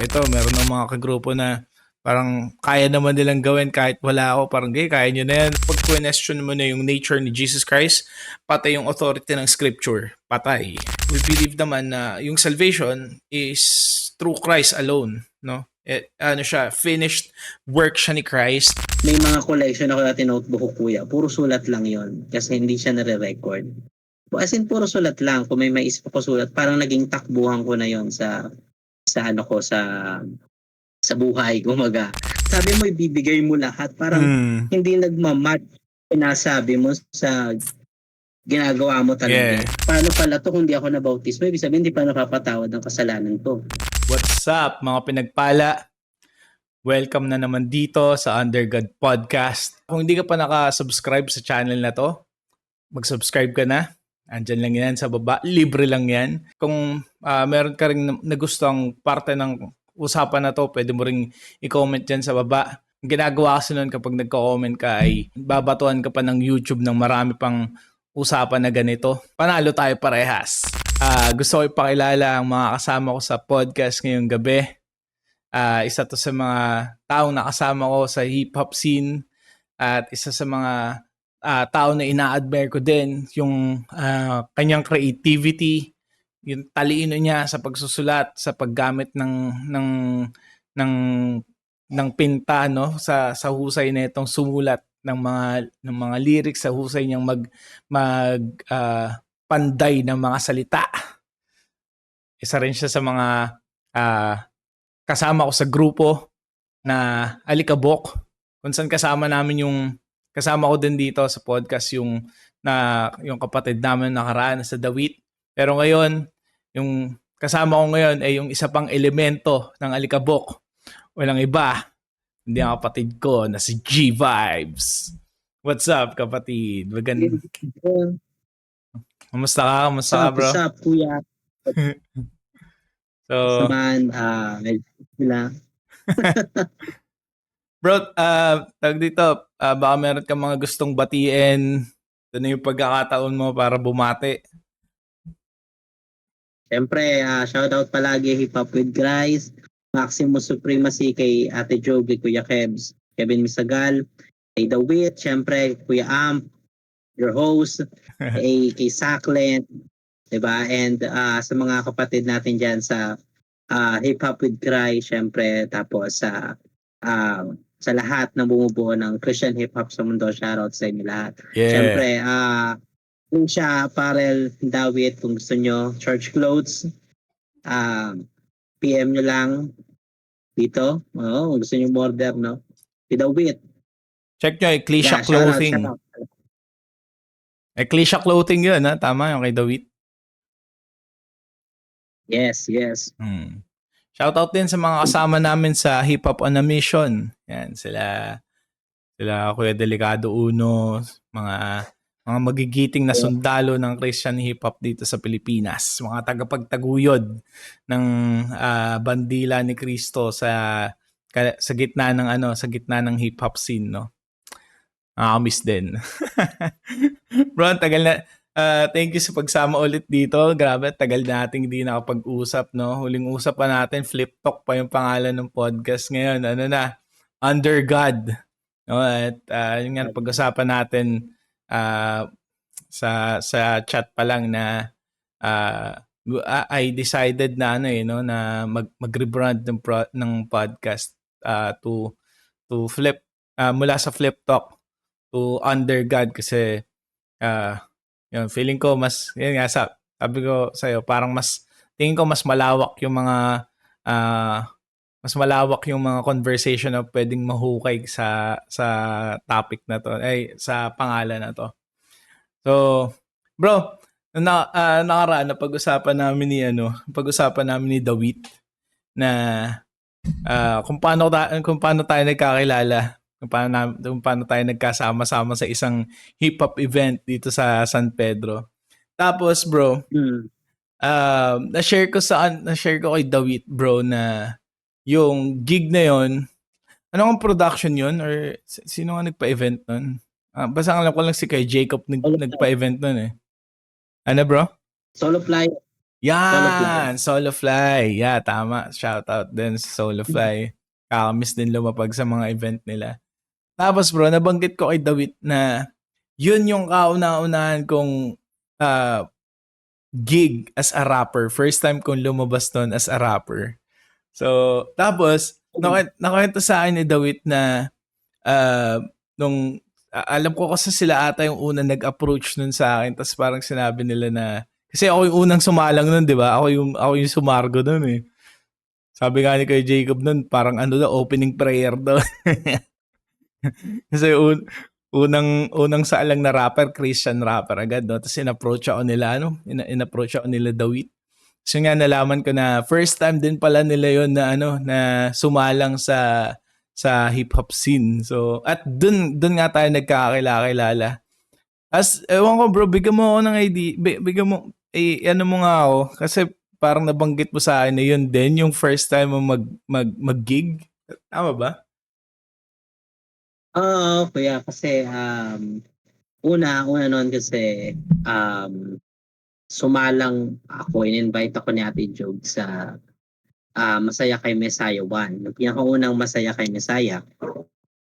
Ito, meron ng mga kagrupo na parang kaya naman nilang gawin kahit wala ako. Parang, kaya nyo na yan. Pag question mo na yung nature ni Jesus Christ, patay yung authority ng scripture. Patay. We believe naman na yung salvation is through Christ alone. No? Ano siya, finished work siya ni Christ. May mga collection ako dati notebook ko, kuya. Puro sulat lang yon kasi hindi siya nare-record. As in, puro sulat lang. Kung may maisip ko sulat, parang naging takbuhan ko na yon sa ano ko, sa buhay, gumaga. Sabi mo, ibibigay mo lahat. Parang hindi nagmamatch pinasabi mo sa ginagawa mo talaga. Yeah. Paano pala to kung di ako nabautismo? Ibig sabihin, hindi pa napapatawad ng kasalanan ko. What's up, mga pinagpala? Welcome na naman dito sa Under God Podcast. Kung hindi ka pa nakasubscribe sa channel na to, mag-subscribe ka na. Andyan lang yan sa baba. Libre lang yan. Kung meron ka rin nagustong parte ng usapan na to, pwede mo ring i-comment dyan sa baba. Ang ginagawa kasi nun kapag nagko-comment ka ay babatuan ka pa ng YouTube ng marami pang usapan na ganito. Panalo tayo parehas. Gusto ko ipakilala ang mga kasama ko sa podcast ngayong gabi. Isa to sa mga taong nakasama ko sa hip-hop scene at isa sa mga tao na ina-admire ko din yung kanyang creativity, yung talino niya sa pagsusulat, sa paggamit ng pinta, no, sa husay nitong sumulat ng mga lyrics, sa husay niyang panday ng mga salita. Isa rin siya sa mga kasama ko sa grupo na Alikabok, kung saan kasama ko din dito sa podcast yung kapatid namin nakaraan sa Dawit. Pero ngayon, yung kasama ko ngayon ay yung isa pang elemento ng Alikabok. Walang iba, hindi ang kapatid ko na si G-Vibes. What's up, kapatid? Kamusta ka? Kamusta ka, bro? What's up, kuya? So, Saman, medyo bro, tag dito, baka meron ka mga gustong batiin. Ito na yung pagkakataon mo para bumati. Siyempre, shoutout palagi Hip Hop with Grice, Maximus Supremacy kay Ate Joby, Kuya Kebs, Kevin Misagal, kay The Wit, siyempre Kuya Amp, your host, kay Saklen, diba? And sa mga kapatid natin dyan sa Hip Hop with Grice, siyempre, tapos sa lahat ng bumubuo ng Christian Hip Hop sa mundo, shoutout sa inyo lahat. Yeah. Siyempre, kung siya apparel, Dawit, kung gusto nyo, church clothes, PM nyo lang dito. Kung gusto nyo order, no? Dawit. Check nyo, Ecclesia Clothing. Ecclesia Clothing yun, ha? Tama yung kay Dawit. Yes. Shoutout din sa mga kasama namin sa Hip Hop on a Mission. Yan, sila Kuya Delicado Uno, mga magigiting na sundalo ng Christian hip hop dito sa Pilipinas, mga tagapagtaguyod ng bandila ni Kristo sa gitna ng hip hop scene, no. Nakakamiss din. Bro, tagal na. Thank you sa pagsama ulit dito. Grabe, tagal nating hindi nakapag-usap, no. Huling usap pa natin, Flip Talk pa yung pangalan ng podcast. Ngayon, Under God. No, at yun nga, pag-usapan natin sa chat pa lang na I decided na na mag-rebrand ng podcast to flip mula sa Flip Talk to Under God, kasi yun, feeling ko mas, yun nga, sabi ko sa'yo, parang tingin ko mas malawak yung mga conversation na pwedeng mahukay sa topic na to, sa pangalan na to. So, bro, nakaraan na pag-usapan namin ni Dawit na kung paano tayo nagkakilala, kung paano tayo nagkasama-sama sa isang hip-hop event dito sa San Pedro. Tapos, bro, na-share ko kay Dawit, bro, na yung gig na yon, anong production yun? Or sino nga nagpa-event nun? Basta alam ko lang si kay Jacob nagpa-event nun eh. Ano, bro? Solo flyer. Solofly. Yan, Solofly. Yeah, tama. Shout out din sa Solofly. Kakamiss din lumapag sa mga event nila. Tapos bro, nabanggit ko kay Dawit na yun yung kauna-unahan kong gig as a rapper. First time kong lumabas doon as a rapper. So, tapos, nakwento sa akin ni Dawit na nung alam ko kasi sila ata yung unang nag-approach nun sa akin, tapos parang sinabi nila na kasi ako yung unang sumalang nun, di ba? Ako yung sumargo nun eh. Sabi nga ni kay Jacob nun, parang ano daw, opening prayer daw. Kasi unang saalang na rapper, Christian rapper agad, no? Tapos in-approach ako nila, in-approach ako nila Dawit. So nga nalaman ko na first time din pala nila yon na na sumalang sa hip hop scene. So at dun nga tayo nagkakakilala. As ewan ko bro, bigyan mo ako ng idea, bigyan mo ano mo nga ako kasi parang nabanggit mo sa akin na yun din yung first time mo mag-gig. Tama ba? Oo, kuya, kasi una noon kasi sumalang ako, in-invite ako ni Ate Jog sa Masaya Kay Messiah 1. Yung pinakaunang Masaya Kay Messiah.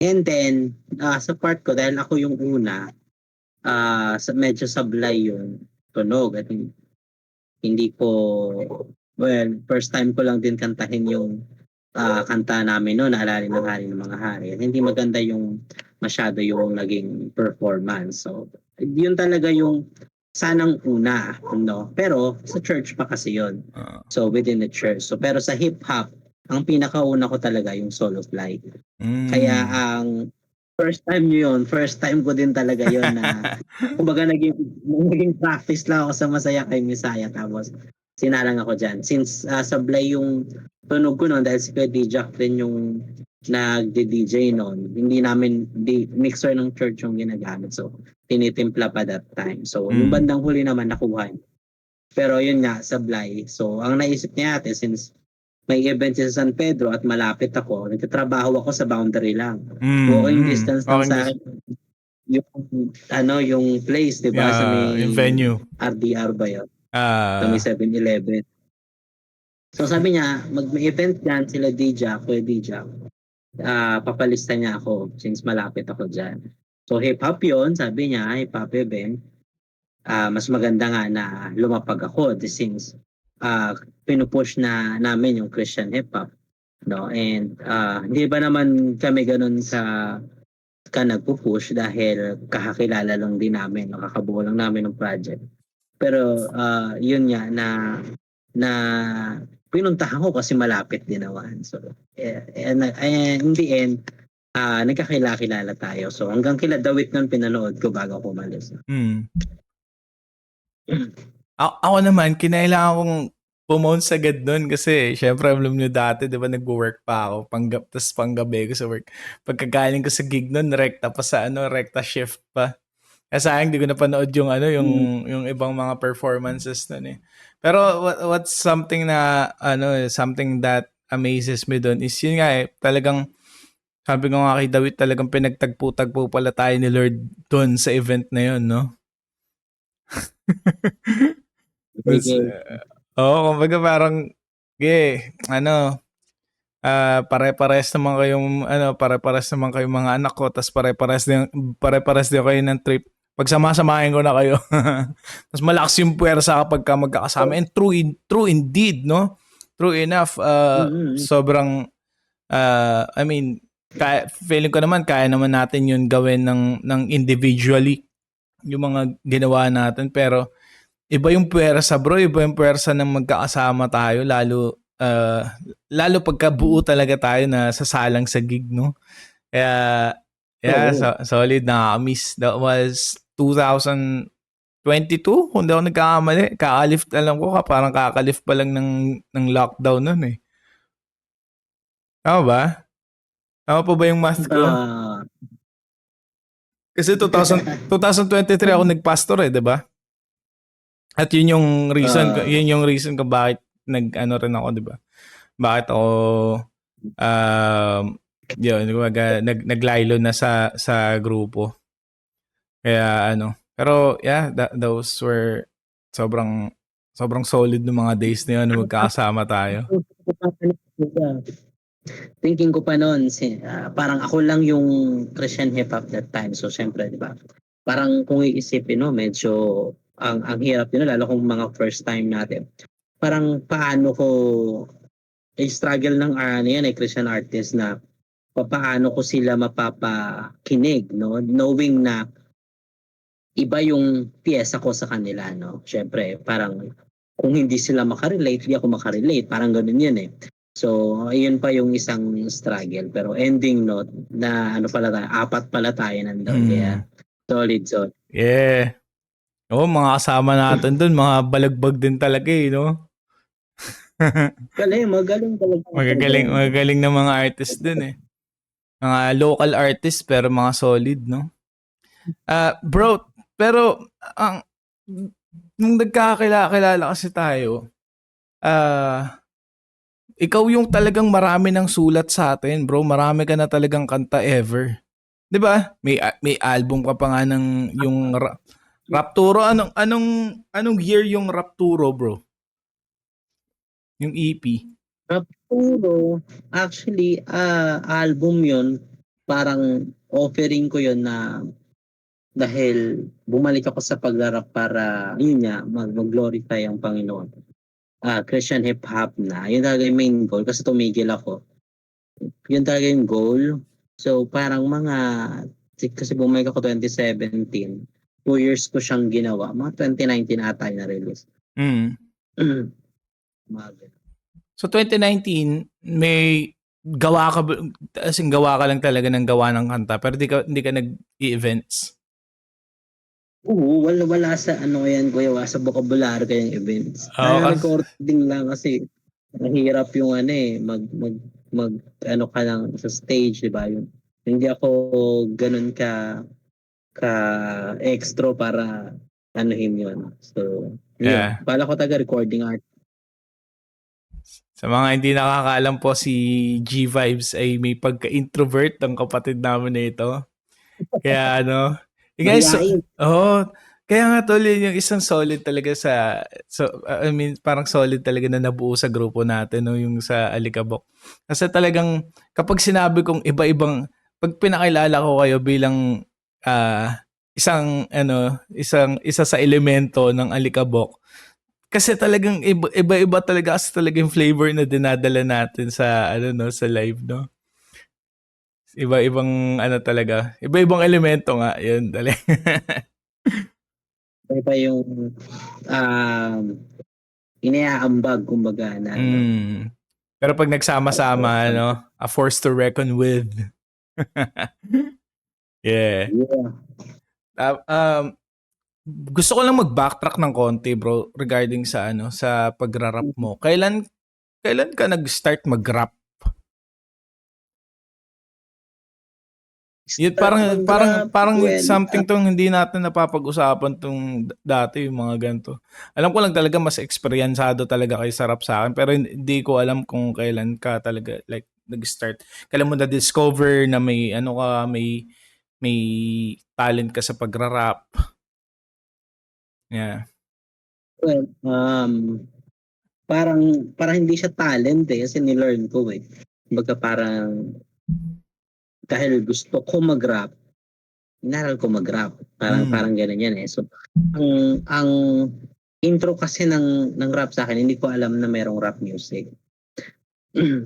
And then, sa part ko, dahil ako yung una, medyo sablay yung tunog. At hindi ko, well, first time ko lang din kantahin yung kanta namin noon, Alaalin ng Hari ng Mga Hari. At hindi maganda yung masyado yung naging performance. So, yun talaga yung sanang una, no? Pero sa church pa kasi yun. So, within the church. So, pero sa hip-hop, ang pinakauna ko talaga yung Solofly. Kaya ang first time ko din talaga yun na kumbaga naging practice lang ako sa Masaya Kay Messiah, tapos sinalang ako dyan. Since sablay yung tunog ko noon dahil si Kuya Dijak din yung nagde-DJ noon, hindi namin mixer ng church yung ginagamit. So, tinitimpla pa that time. So, yung bandang huli naman nakuha niya. Pero yun nga, sablay. So, ang naisip niya ate, since may event sa San Pedro at malapit ako, nagtatrabaho ako sa boundary lang. Walking distance lang sa akin yung place, 'di ba, sa may yung venue. RDR ba 'yun? Sa may 7-Eleven. So sabi niya, may event diyan sila Kuya DJ. Papalista niya ako since malapit ako diyan. So hip hop 'yun, sabi niya, hip hop event. Mas maganda nga na lumapag ako since pinupush na namin yung Christian hip hop, no? And hindi ba naman kami ganun ka nagpo-push dahil kakakilala lang din namin, nakakabuo lang namin ng project. Pero yun nga na pinuntahan ko kasi malapit din naman. So in the end, nagkakilala tayo. So hanggang kila Dawit nun pinanood ko bago ako umalis. Ako naman, kinailangan kong pumounce agad nun kasi syempre alam nyo dati, di ba, nag-work pa ako, tapos panggabi ko sa work. Pagkagaling ko sa gig nun, rekta pa sa rekta shift pa. Kasi sayang, di ko napanood yung yung ibang mga performances nun eh. Pero what's something na, something that amazes me dun is yun nga eh, talagang, sabi ko nga kay Dawit, talagang pinagtagpo-tagpo pala tayo ni Lord dun sa event na yun, no? Kumbaga parang pare-pares naman kayong mga anak ko, tas pare-pares din kayo ng trip. Pagsama-samahin ko na kayo. Mas malakas yung puwersa kapag ka magkakasama. And true indeed, no? True enough, sobrang I mean, feeling ko naman kaya naman natin yun gawin ng individually yung mga ginawa natin, pero iba yung puwersa bro, iba yung puwersa ng magkakasama tayo, lalo pagka buo talaga tayo na sasalang sa gig, no? Kaya solid, nakakamiss. That was 2022 kung di ako nagkakamali. Kakalift, alam ko parang kakalift pa lang ng lockdown nun eh. Tama ba? Tama pa ba yung math ko? Kasi 2023 ako nagpastor eh, 'di ba? At yun yung reason ko bakit rin ako, 'di ba? Bakit ako naglaylo na sa grupo. Kaya pero yeah, those were sobrang Sobrang solid ng mga days na yun na magkakasama tayo. Thinking ko pa noon, parang ako lang yung Christian hip-hop that time. So, syempre, di ba? Parang kung iisipin, no, medyo ang hirap yun, lalo kung mga first time natin. Parang paano ko struggle ng ano yan, Christian artist na paano ko sila mapapakinig, no? Knowing na iba yung piyesa ko sa kanila, no? Syempre, parang kung hindi sila makarelate, hindi ako makarelate. Parang ganun yun eh. So, ayun pa yung isang struggle. Pero ending note na ano pala tayo, 4 pala tayo nandun. Kaya solid. Yeah. Oo, mga kasama natin dun, mga balagbag din talaga eh, no? Magaling talaga. magagaling na mga artist dun eh. Mga local artist pero mga solid, no? Bro, pero ang nung nagkakakilala kasi tayo, ikaw yung talagang marami ng sulat sa atin, bro. Marami ka na talagang kanta ever. 'Di ba? May album ka pa nga ng yung Rapturo. Anong year yung Rapturo, bro? Yung EP. Rapturo, actually, album yon, parang offering ko yon na dahil bumalik ako sa paglarap para yun nga mag-glorify ang Panginoon. Christian hip hop na. Yun talaga yung main goal kasi tumigil ako. Yun talaga yung goal. So parang kasi bumalik ako 2017. 2 years ko siyang ginawa. Mga 2019 ata yung na-release. Mm. Mga ganun. So 2019, may gawa ka as in gawa ka lang talaga ng gawa ng kanta pero hindi ka nag-events. Oo, wala sa ano yan, kuya, wala sa vocabulary kayang events. Recording lang kasi mahirap yung ano eh, mag ano ka lang sa stage, di ba? Hindi ako ganun ka extra para anuhin yun. So, yun. Yeah. Pala ko taga recording art. Sa mga hindi nakakaalam po, si G-Vibes ay may pagka-introvert ang kapatid namin na ito. Kaya guys, kaya nga tol, yun yung isang solid talaga I mean, parang solid talaga na nabuo sa grupo natin, no, yung sa Alikabok. Kasi talagang, kapag sinabi kong pag pinakilala ko kayo bilang isa sa elemento ng Alikabok, kasi talagang iba-iba talaga kasi talaga yung flavor na dinadala natin sa sa live, no. Iba-ibang talaga. Iba-ibang elemento nga, yun talaga. Iba yung inaambag kumbaga na. Pero pag nagsama-sama, a force to reckon with. Yeah. Gusto ko lang mag-backtrack ng konti, bro, regarding sa sa pagra-rap mo. Kailan ka nag-start mag-rap? Yun, parang something tong hindi natin napapag-usapan tong dati, yung mga ganito. Alam ko lang talaga mas eksperyensado talaga kayo sa rap sa akin, pero hindi ko alam kung kailan ka talaga like nag-start. Kailan mo na-discover na may may talent ka sa pagra-rap. Yeah. Well, parang hindi siya talent eh, kasi ni-learn ko eh. Kumbaga parang dahil gusto ko mag-rap, inaral ko mag-rap. Parang ganun yan eh. So, ang intro kasi ng rap sa akin, hindi ko alam na merong rap music.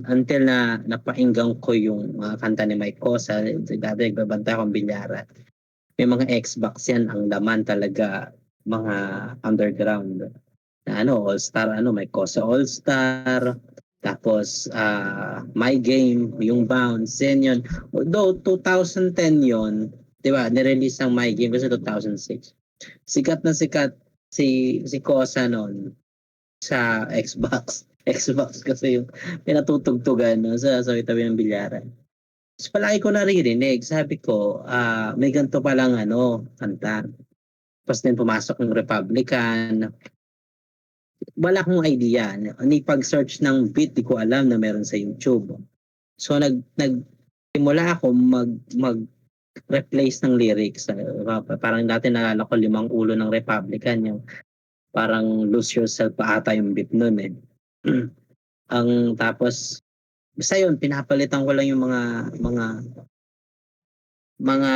Until na napainggan ko yung mga kanta ni Mike Cosa, dati nagbabanta akong bilyaran. May mga Xbox yan, ang laman talaga, mga underground. Na All-Star, Mike Cosa All-Star, tapos My Game, yung Bounce, yun. Although 2010 yun, di ba, nirelease ang My Game kasi 2006. Sikat na sikat si Cosa noon sa Xbox. Xbox kasi yung pinatutugtugan sa itabi ng bilyaran. So, palagi ko naririnig. Sabi ko, may ganito palang kanta. Tapos din pumasok yung Republican. Wala akong idea. Ni pag-search ng beat, di ko alam na meron sa YouTube. So, simula ako mag-replace ng lyrics. Parang dati nalala ko 5 ulo ng Republican. Yung parang lose yourself pa ata yung beat nun eh. Ang tapos basta yun, pinapalitan ko lang yung mga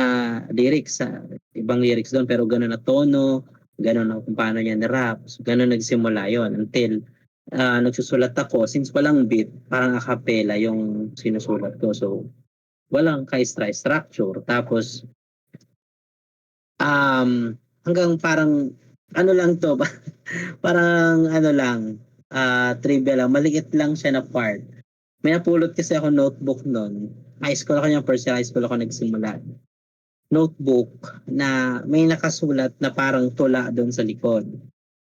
lyrics sa ibang lyrics doon pero ganun na tono, ganun na kung paano niya ni-rap. So, ganun nagsimula yon until nagsusulat ako since walang beat, parang a cappella yung sinusulat ko. So walang structure. Tapos hanggang parang ano lang to, parang ano lang, trivia lang, maliit lang siya na part. May napulot kasi ako notebook noon. High school ako yung first year high school ako nagsimula. Notebook na may nakasulat na parang tula doon sa likod.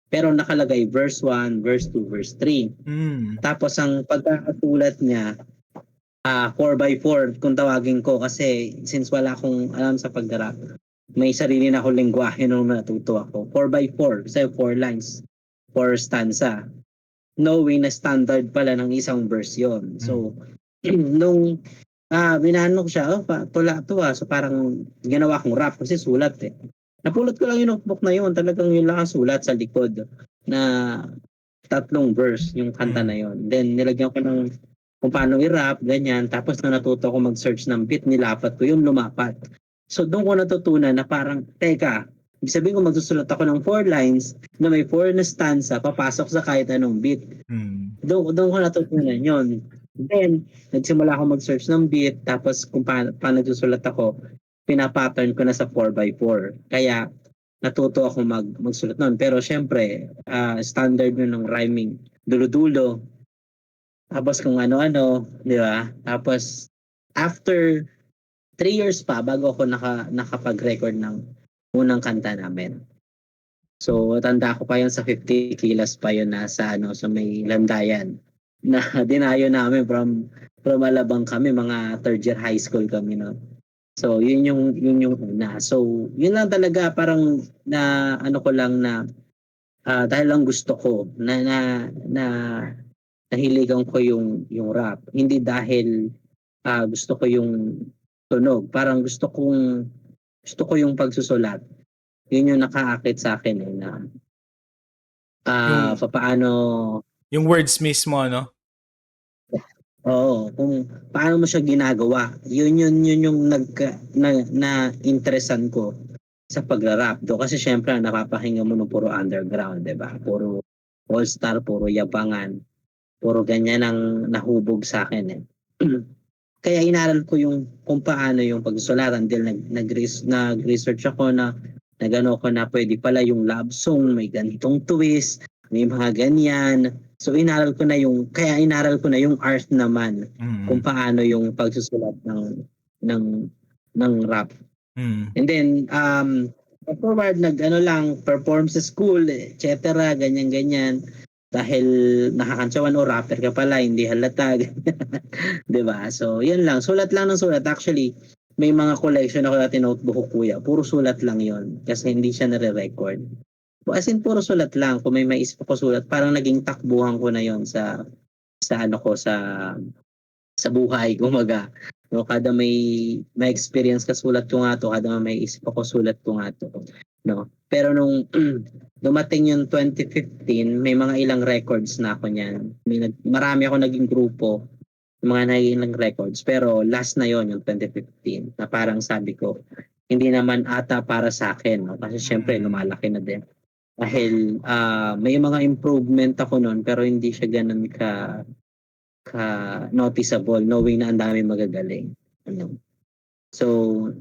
Pero nakalagay verse 1, verse 2, verse 3. Tapos ang pagkakasulat niya, 4x4 kung tawagin ko kasi since wala akong alam sa pagdarap, may sarili na akong lengguwahe nung natuto ako. 4x4, kasi 4 lines, 4 stanza. Knowing na standard pala ng isang verse yun. So, nung binano ko siya, tula to So parang ginawa kong rap kasi sulat eh. Napulot ko lang yung notebook na yun. Talagang yun lang ang sulat sa likod na 3 verse yung kanta na yun. Then nilagyan ko ng kung paano i-rap, ganyan. Tapos na natuto ko mag-search ng beat, nilapat ko yung lumapat. So doon ko natutunan na parang, teka, ibig sabihin ko magsusulat ako ng 4 lines na may 4 na stanza, papasok sa kahit anong beat. Doon ko natutunan yun. Then, nagsimula ako mag-search ng beat, tapos kung paano nagsusulat ako, pinapattern ko na sa 4x4. Kaya, natuto ako magsulat noon. Pero syempre, standard nun ng rhyming, dulo-dulo, tapos kung ano-ano, di ba? Tapos, after 3 years pa, bago ako nakapag-record ng unang kanta namin. So, tanda ko pa yun sa 50 kilos pa yun sa may Landayan. Na dinayo namin from Alabang kami, mga third year high school kami, no? So, yun yung una. So, yun lang talaga parang na ano ko lang na dahil lang gusto ko na nahiligan ko yung rap. Hindi dahil gusto ko yung tunog. Parang gusto ko yung pagsusulat. Yun yung nakaakit sa akin na paano yung words mismo, no? Oo, kung paano mo siya ginagawa. Yun yung na interesan ko sa pagra-rap do kasi syempre napapahinga mo ng puro underground, 'di ba? Puro all-star, puro yabangan, puro ganyan ang nahubog sa akin eh. Kaya inaral ko yung kung paano yung pagsusulatan dahil nag-research ako na nagano ko na pwede pala yung love song may ganitong twist, may mga ganyan. So inaral ko na yung art naman kung paano yung pagsusulat ng rap. And then forward perform sa school, etc. ganyan dahil nakakantsawan o rapper ka pala, hindi halata. 'Di ba? So, 'yun lang. Sulat lang ng sulat. Actually, may mga collection ako dati notebook ko, kuya. Puro sulat lang 'yon kasi hindi siya nare-record. As in, puro sulat lang. Kung may maisip ako sulat, parang naging takbuhan ko na 'yon sa buhay, kumaga. No, kada may experience ka sulat ko nga to, kada may isip ako sulat ko nga to. No. Pero nung dumating yung 2015, may mga ilang records na ako niyan. Marami ako naging grupo, mga naging records. Pero last na yon yung 2015, na parang sabi ko, hindi naman ata para sa akin. No? Kasi syempre, lumalaki na din. Dahil may mga improvement ako noon, pero hindi siya ganun ka noticeable, knowing na ang dami magagaling. So,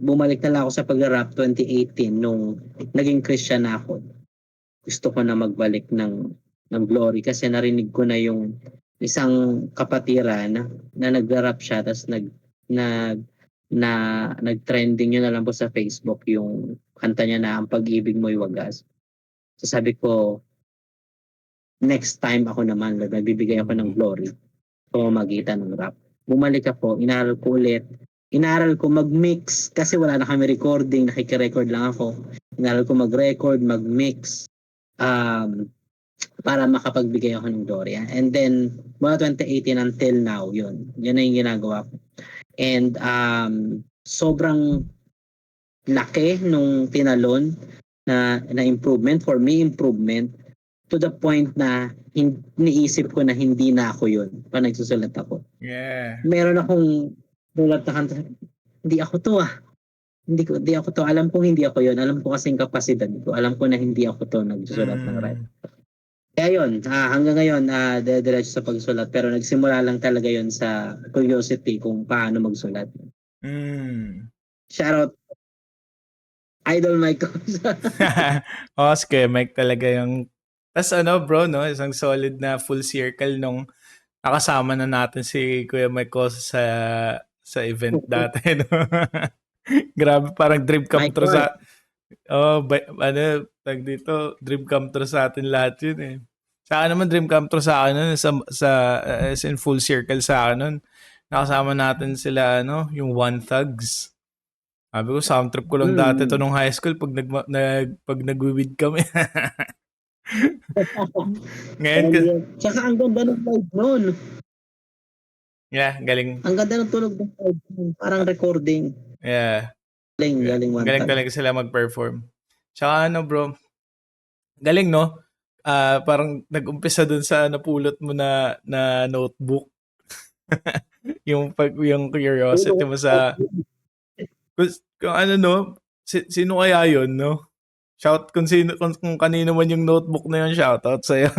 bumalik na lang ako sa pag-rap 2018 nung naging Christian na ako. Gusto ko na magbalik ng glory kasi narinig ko na yung isang kapatiran na nag-rap siya tapos nag-trending yun na lang po sa Facebook yung kanta niya na ang pag-ibig mo'y wagas. So sabi ko, next time ako naman, nagbibigay ako ng glory pamamagitan ng rap. Bumalik ako, inaral ko ulit. Inaral ko mag-mix kasi wala na kami recording, nakikirecord lang ako. Inaral ko mag-record, mag-mix para makapagbigay ako ng glory. And then, mula 2018 until now, yun na yung ginagawa ko. And sobrang laki nung tinalon na improvement, for me improvement, to the point na niisip ko na hindi na ako yun pa nagsusulat ako. Yeah. Meron akong sulat na kanta, hindi ako to ah. Hindi ako to. Alam kong hindi ako yun. Alam ko kasing kapasidad ko. Alam ko na hindi ako to nagsusulat ng rap. Kaya yun, hanggang ngayon, diretso sa pagsulat. Pero nagsimula lang talaga yun sa curiosity kung paano magsulat. Shoutout, Idol Mike. Sige, Mike talaga yung... Tas bro, no? Isang solid na full circle nung nakasama na natin si Kuya Mike sa event dati, no? Grabe, parang dream come true sa... tag dito, dream come true sa atin lahat yun eh. Sa akin naman, dream come true sa akin nun, as in full circle sa akin nun. Nakasama natin sila, yung One Thugs. Sabi ko, sound trip ko lang dati to nung high school pag nag-weed kami. Ngayon Tsaka ang ganda ng vibe nun. Yeah, galing. Ang ganda ng tunog ng vibe nun. Parang recording. Yeah. Galing One Galing Thugs. talaga sila mag-perform. Tsaka bro, galing no? Parang nag-umpisa dun sa napulot mo na notebook. yung curiosity mo sa kung sino kaya yun, no? Shout kung kanino man yung notebook na yun, shoutout sa'yo.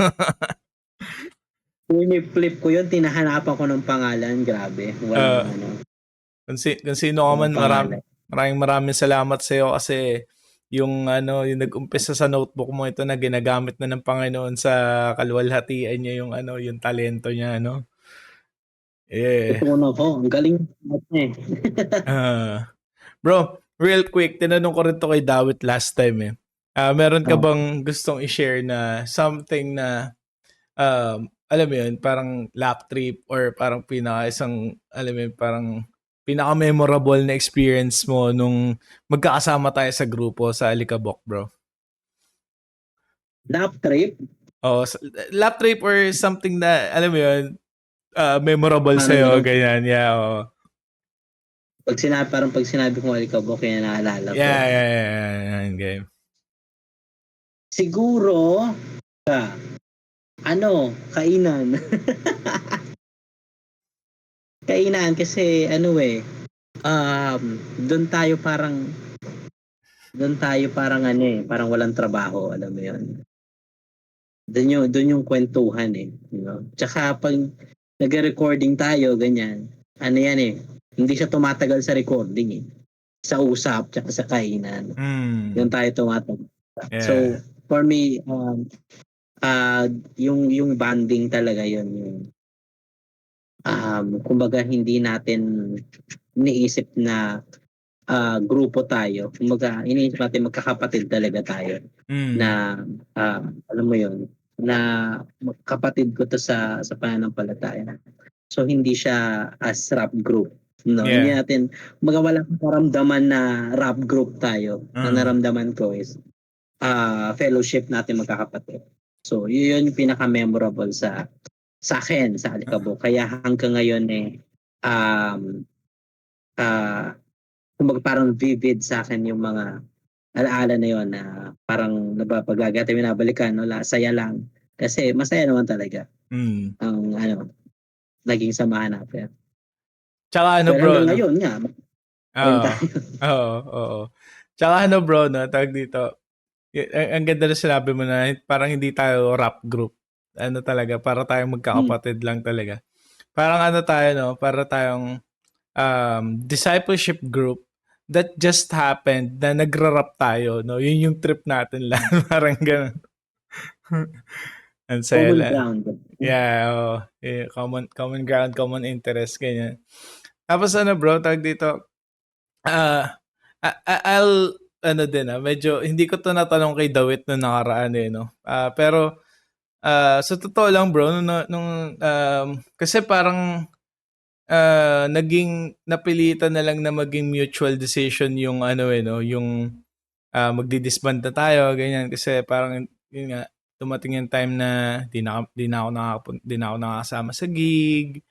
Flip ko yun, tinahanapan ko ng pangalan, grabe. Kung sino ka man, maraming salamat sa'yo kasi yung nag-umpisa sa notebook mo ito na ginagamit na ng Panginoon sa kaluwalhatian niya yung yung talento niya, no? Yeah. Ito na ko, ang galing bro, real quick, tinanong ko rin to kay Dawit last time eh. Meron ka bang gustong i-share na something na alam mo yun, parang lap trip or parang parang pinaka-memorable na experience mo nung magkakasama tayo sa grupo sa Alikabok, bro? Lap trip? Oh, lap trip or something na, alam mo yun, memorable sa'yo, ganyan. Yeah, oh. Pag sinabi kong Alikabok, kaya naalala ko. Yeah, game. Siguro, kainan. Kainan kasi doon tayo parang parang walang trabaho, alam mo yun. Doon yung kwentuhan eh. You know? Tsaka pag nag-recording tayo, ganyan, hindi siya tumatagal sa recording eh. Sa usap, tsaka sa kainan. Doon tayo tumatagal. Yeah. So, for me, yung banding talaga yun. Kumbaga hindi natin iniisip na grupo tayo. Kumbaga iniisip natin magkakapatid talaga tayo. Na alam mo yun, na kapatid ko to sa pananampalataya. So hindi siya as rap group. No, hindi natin wala karamdaman na rap group tayo. Na naramdaman ko is fellowship natin magkakapatid. So yun yung pinaka-memorable sa akin sa Alikabok. Kaya hanggang ngayon kumbaga parang vivid sa akin yung mga alaala na yun na parang napapagagati binabalikan, saya lang. Kasi masaya naman talaga ang naging samahan natin. Tsaka bro, ngayon nga. Oo. Tsaka bro, tawag dito. Ang ganda na sinabi mo na parang hindi tayo rap group. Talaga, para tayong magkakapatid lang talaga. Parang tayo, para tayong discipleship group that just happened na nagra-rap tayo, no? Yun yung trip natin lang. Parang ganun. Ang saya lang. Ground. Yeah, common ground, common interest, ganyan. Tapos bro, tawag dito, I'll, medyo, hindi ko to natanong kay Dawit nung nakaraan no? Pero, sa totoo lang bro, kasi parang, naging napilitan na lang na maging mutual decision yung yung magdi-disband na tayo, ganyan, kasi parang, yun nga, dumating yung time na di na ako nakakasama sa gig,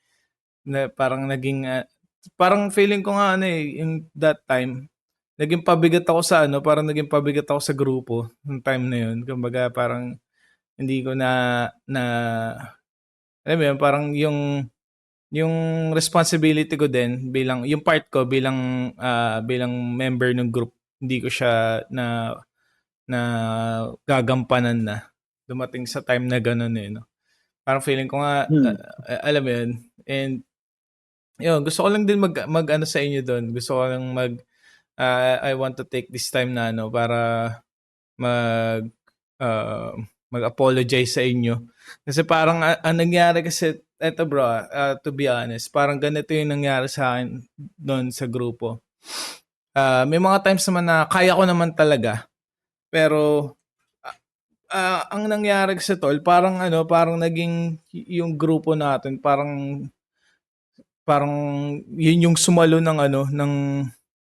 na parang naging, parang feeling ko nga in that time, naging pabigat ako sa parang naging pabigat ako sa grupo ng time na yun. Kumbaga parang hindi ko na alam mo yun, parang yung responsibility ko din bilang yung part ko bilang member ng group, hindi ko siya na gagampanan na. Dumating sa time na gano'n eh, no? Parang feeling ko nga, Hmm. alam mo yun, and yun, gusto ko lang din mag ano sa inyo doon. Gusto ko lang I want to take this time na ano para mag uh, mag-apologize sa inyo. Kasi parang ang nangyari kasi eto bro, to be honest, parang ganito yung nangyari sa akin doon sa grupo. May mga times naman na kaya ko naman talaga, pero ang nangyari kasi tol, parang ano, parang naging yung grupo natin, parang yun yung sumalo ng ano,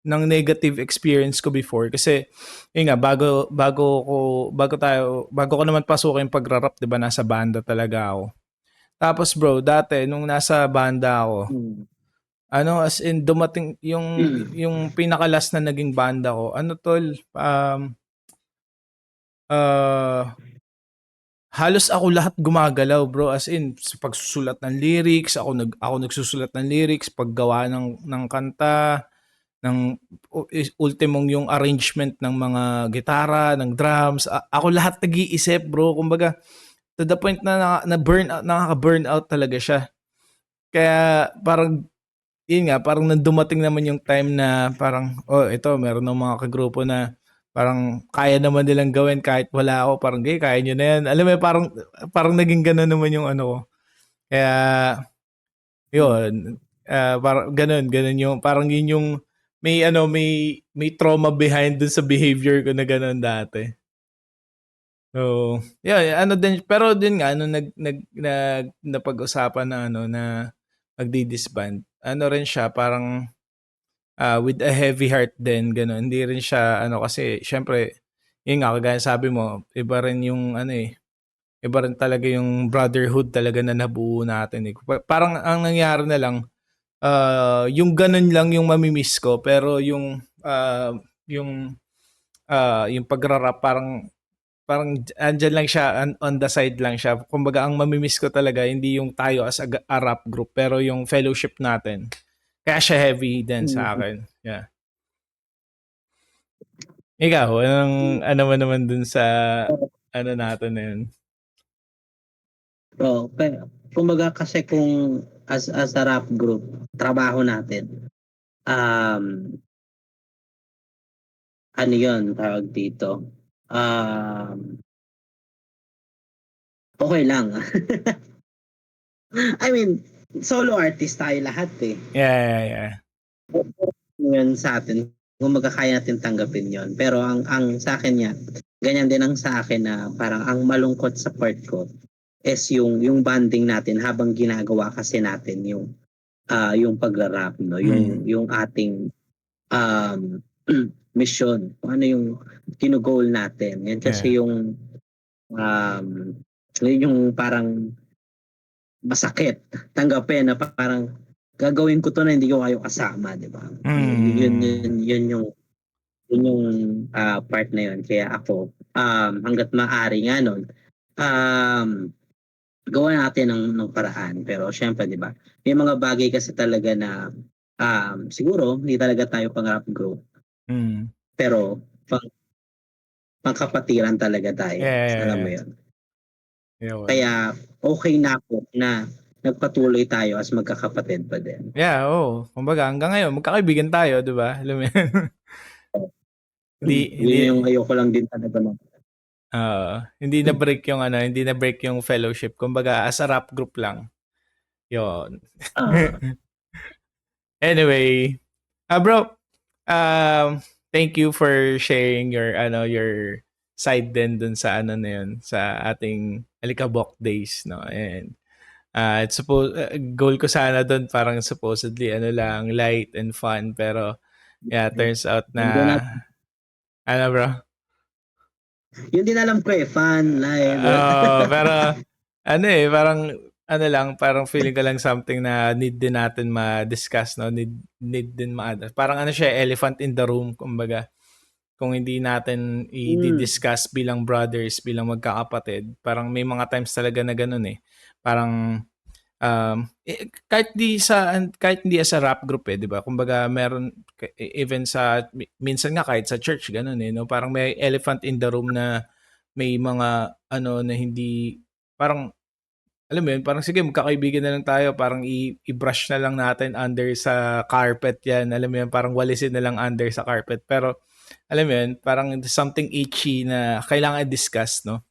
ng negative experience ko before kasi yun nga bago ko naman pasukin yung pagrarap, 'di ba, nasa banda talaga ako. Tapos bro, dati nung nasa banda ako, Hmm. ano as in dumating yung pinaka-last na naging banda ko, ano tol, uh, halos ako lahat gumagalaw bro, as in sa pagsusulat ng lyrics, ako nagsusulat ng lyrics, paggawa ng kanta, ng ultimong yung arrangement ng mga gitara, ng drums. Ako lahat nag-iisip bro, kumbaga to the point na burn out, nakaka-burn out talaga siya. Kaya parang yun nga, parang dumating naman yung time na parang, oh, ito, meron ng mga kagrupo na parang kaya naman nilang gawin kahit wala ako. Parang, kaya nyo na yan. Alam mo, parang naging gano'n naman yung ano ko. Kaya, yun. Parang ganun yung, parang yun yung, may trauma behind dun sa behavior ko na ganun dati. So, yeah, ano din, pero din nga, ano, napag-usapan na, ano, na magdi-disband. Ano rin siya, parang, with a heavy heart din, gano'n. Hindi rin siya ano kasi siyempre, yun nga kagaya sabi mo, iba rin yung ano eh, iba rin talaga yung brotherhood talaga na nabuo natin eh. Parang ang nangyari na lang, yung gano'n lang yung mamimiss ko pero yung yung pagrarap parang andyan lang siya, on the side lang siya. Kumbaga ang mamimiss ko talaga hindi yung tayo as a rap group pero yung fellowship natin. Kaya siya heavy din sa Hmm. akin. Yeah. Ikaw, ano mo naman dun sa ano natin na yun? Oo, kumbaga kasi kung as a rap group, trabaho natin, um, ano yun, tawag dito, um, okay lang. I mean, solo artist tayo lahat eh. Yeah, yeah, yeah. Yun sa atin, kumbaga kaya natin tanggapin yon. Pero ang sa akin niya, ganyan din ang sa akin na parang ang malungkot sa part ko is yung bonding natin habang ginagawa kasi natin yung pagra-rap, no, Mm. yung ating um, mission, kung ano yung kino-goal natin. Yan Yeah. kasi um, yun yung parang masakit tanggapin na parang gagawin ko to na hindi ko kayo kasama, di ba? Mm. Yun yung part na yun. Kaya ako, hanggat maaari nga nun, um, gawa natin ng paraan. Pero syempre, di ba, may mga bagay kasi talaga na siguro hindi talaga tayo pang-rap group. Mm. Pero pangkapatiran talaga tayo. Yeah, yeah, Alam mo yeah. yun. Yun. Kaya okay na ako na nagpatuloy tayo as magkakapatid pa din. Yeah, oo. Kumbaga hanggang ngayon magkakaibigan tayo, 'di ba? Alam mo yun? Hindi hindi Yun yung ayoko lang din talaga hindi na break yung ano, hindi na break yung fellowship. Kumbaga as a rap group lang. Yun. ah Anyway, bro, thank you for sharing your side din dun sa ano na yun, sa ating Alikabok days, no? And it's goal ko sana dun parang supposedly ano lang, light and fun, pero yeah, turns out yun din na ano bro? yun din alam ko eh, fun, live. Pero ano eh, parang ano lang, parang feeling ko lang something na need din natin ma-discuss, no? Need din parang ano siya, elephant in the room, kumbaga. kung hindi natin i-discuss bilang brothers, bilang magkakapatid. Parang may mga times talaga na ganun eh. Parang kahit hindi sa rap group eh, 'di ba? Kumbaga meron even sa minsan nga kahit sa church ganun eh, no? Parang may elephant in the room na may mga ano na hindi parang alam mo yun, parang sige magkakaibigan na lang tayo, parang i-brush na lang natin under sa carpet yan, alam mo yun, parang walisin na lang under sa carpet. Pero alam mo yun, parang something itchy na kailangan i-discuss, no?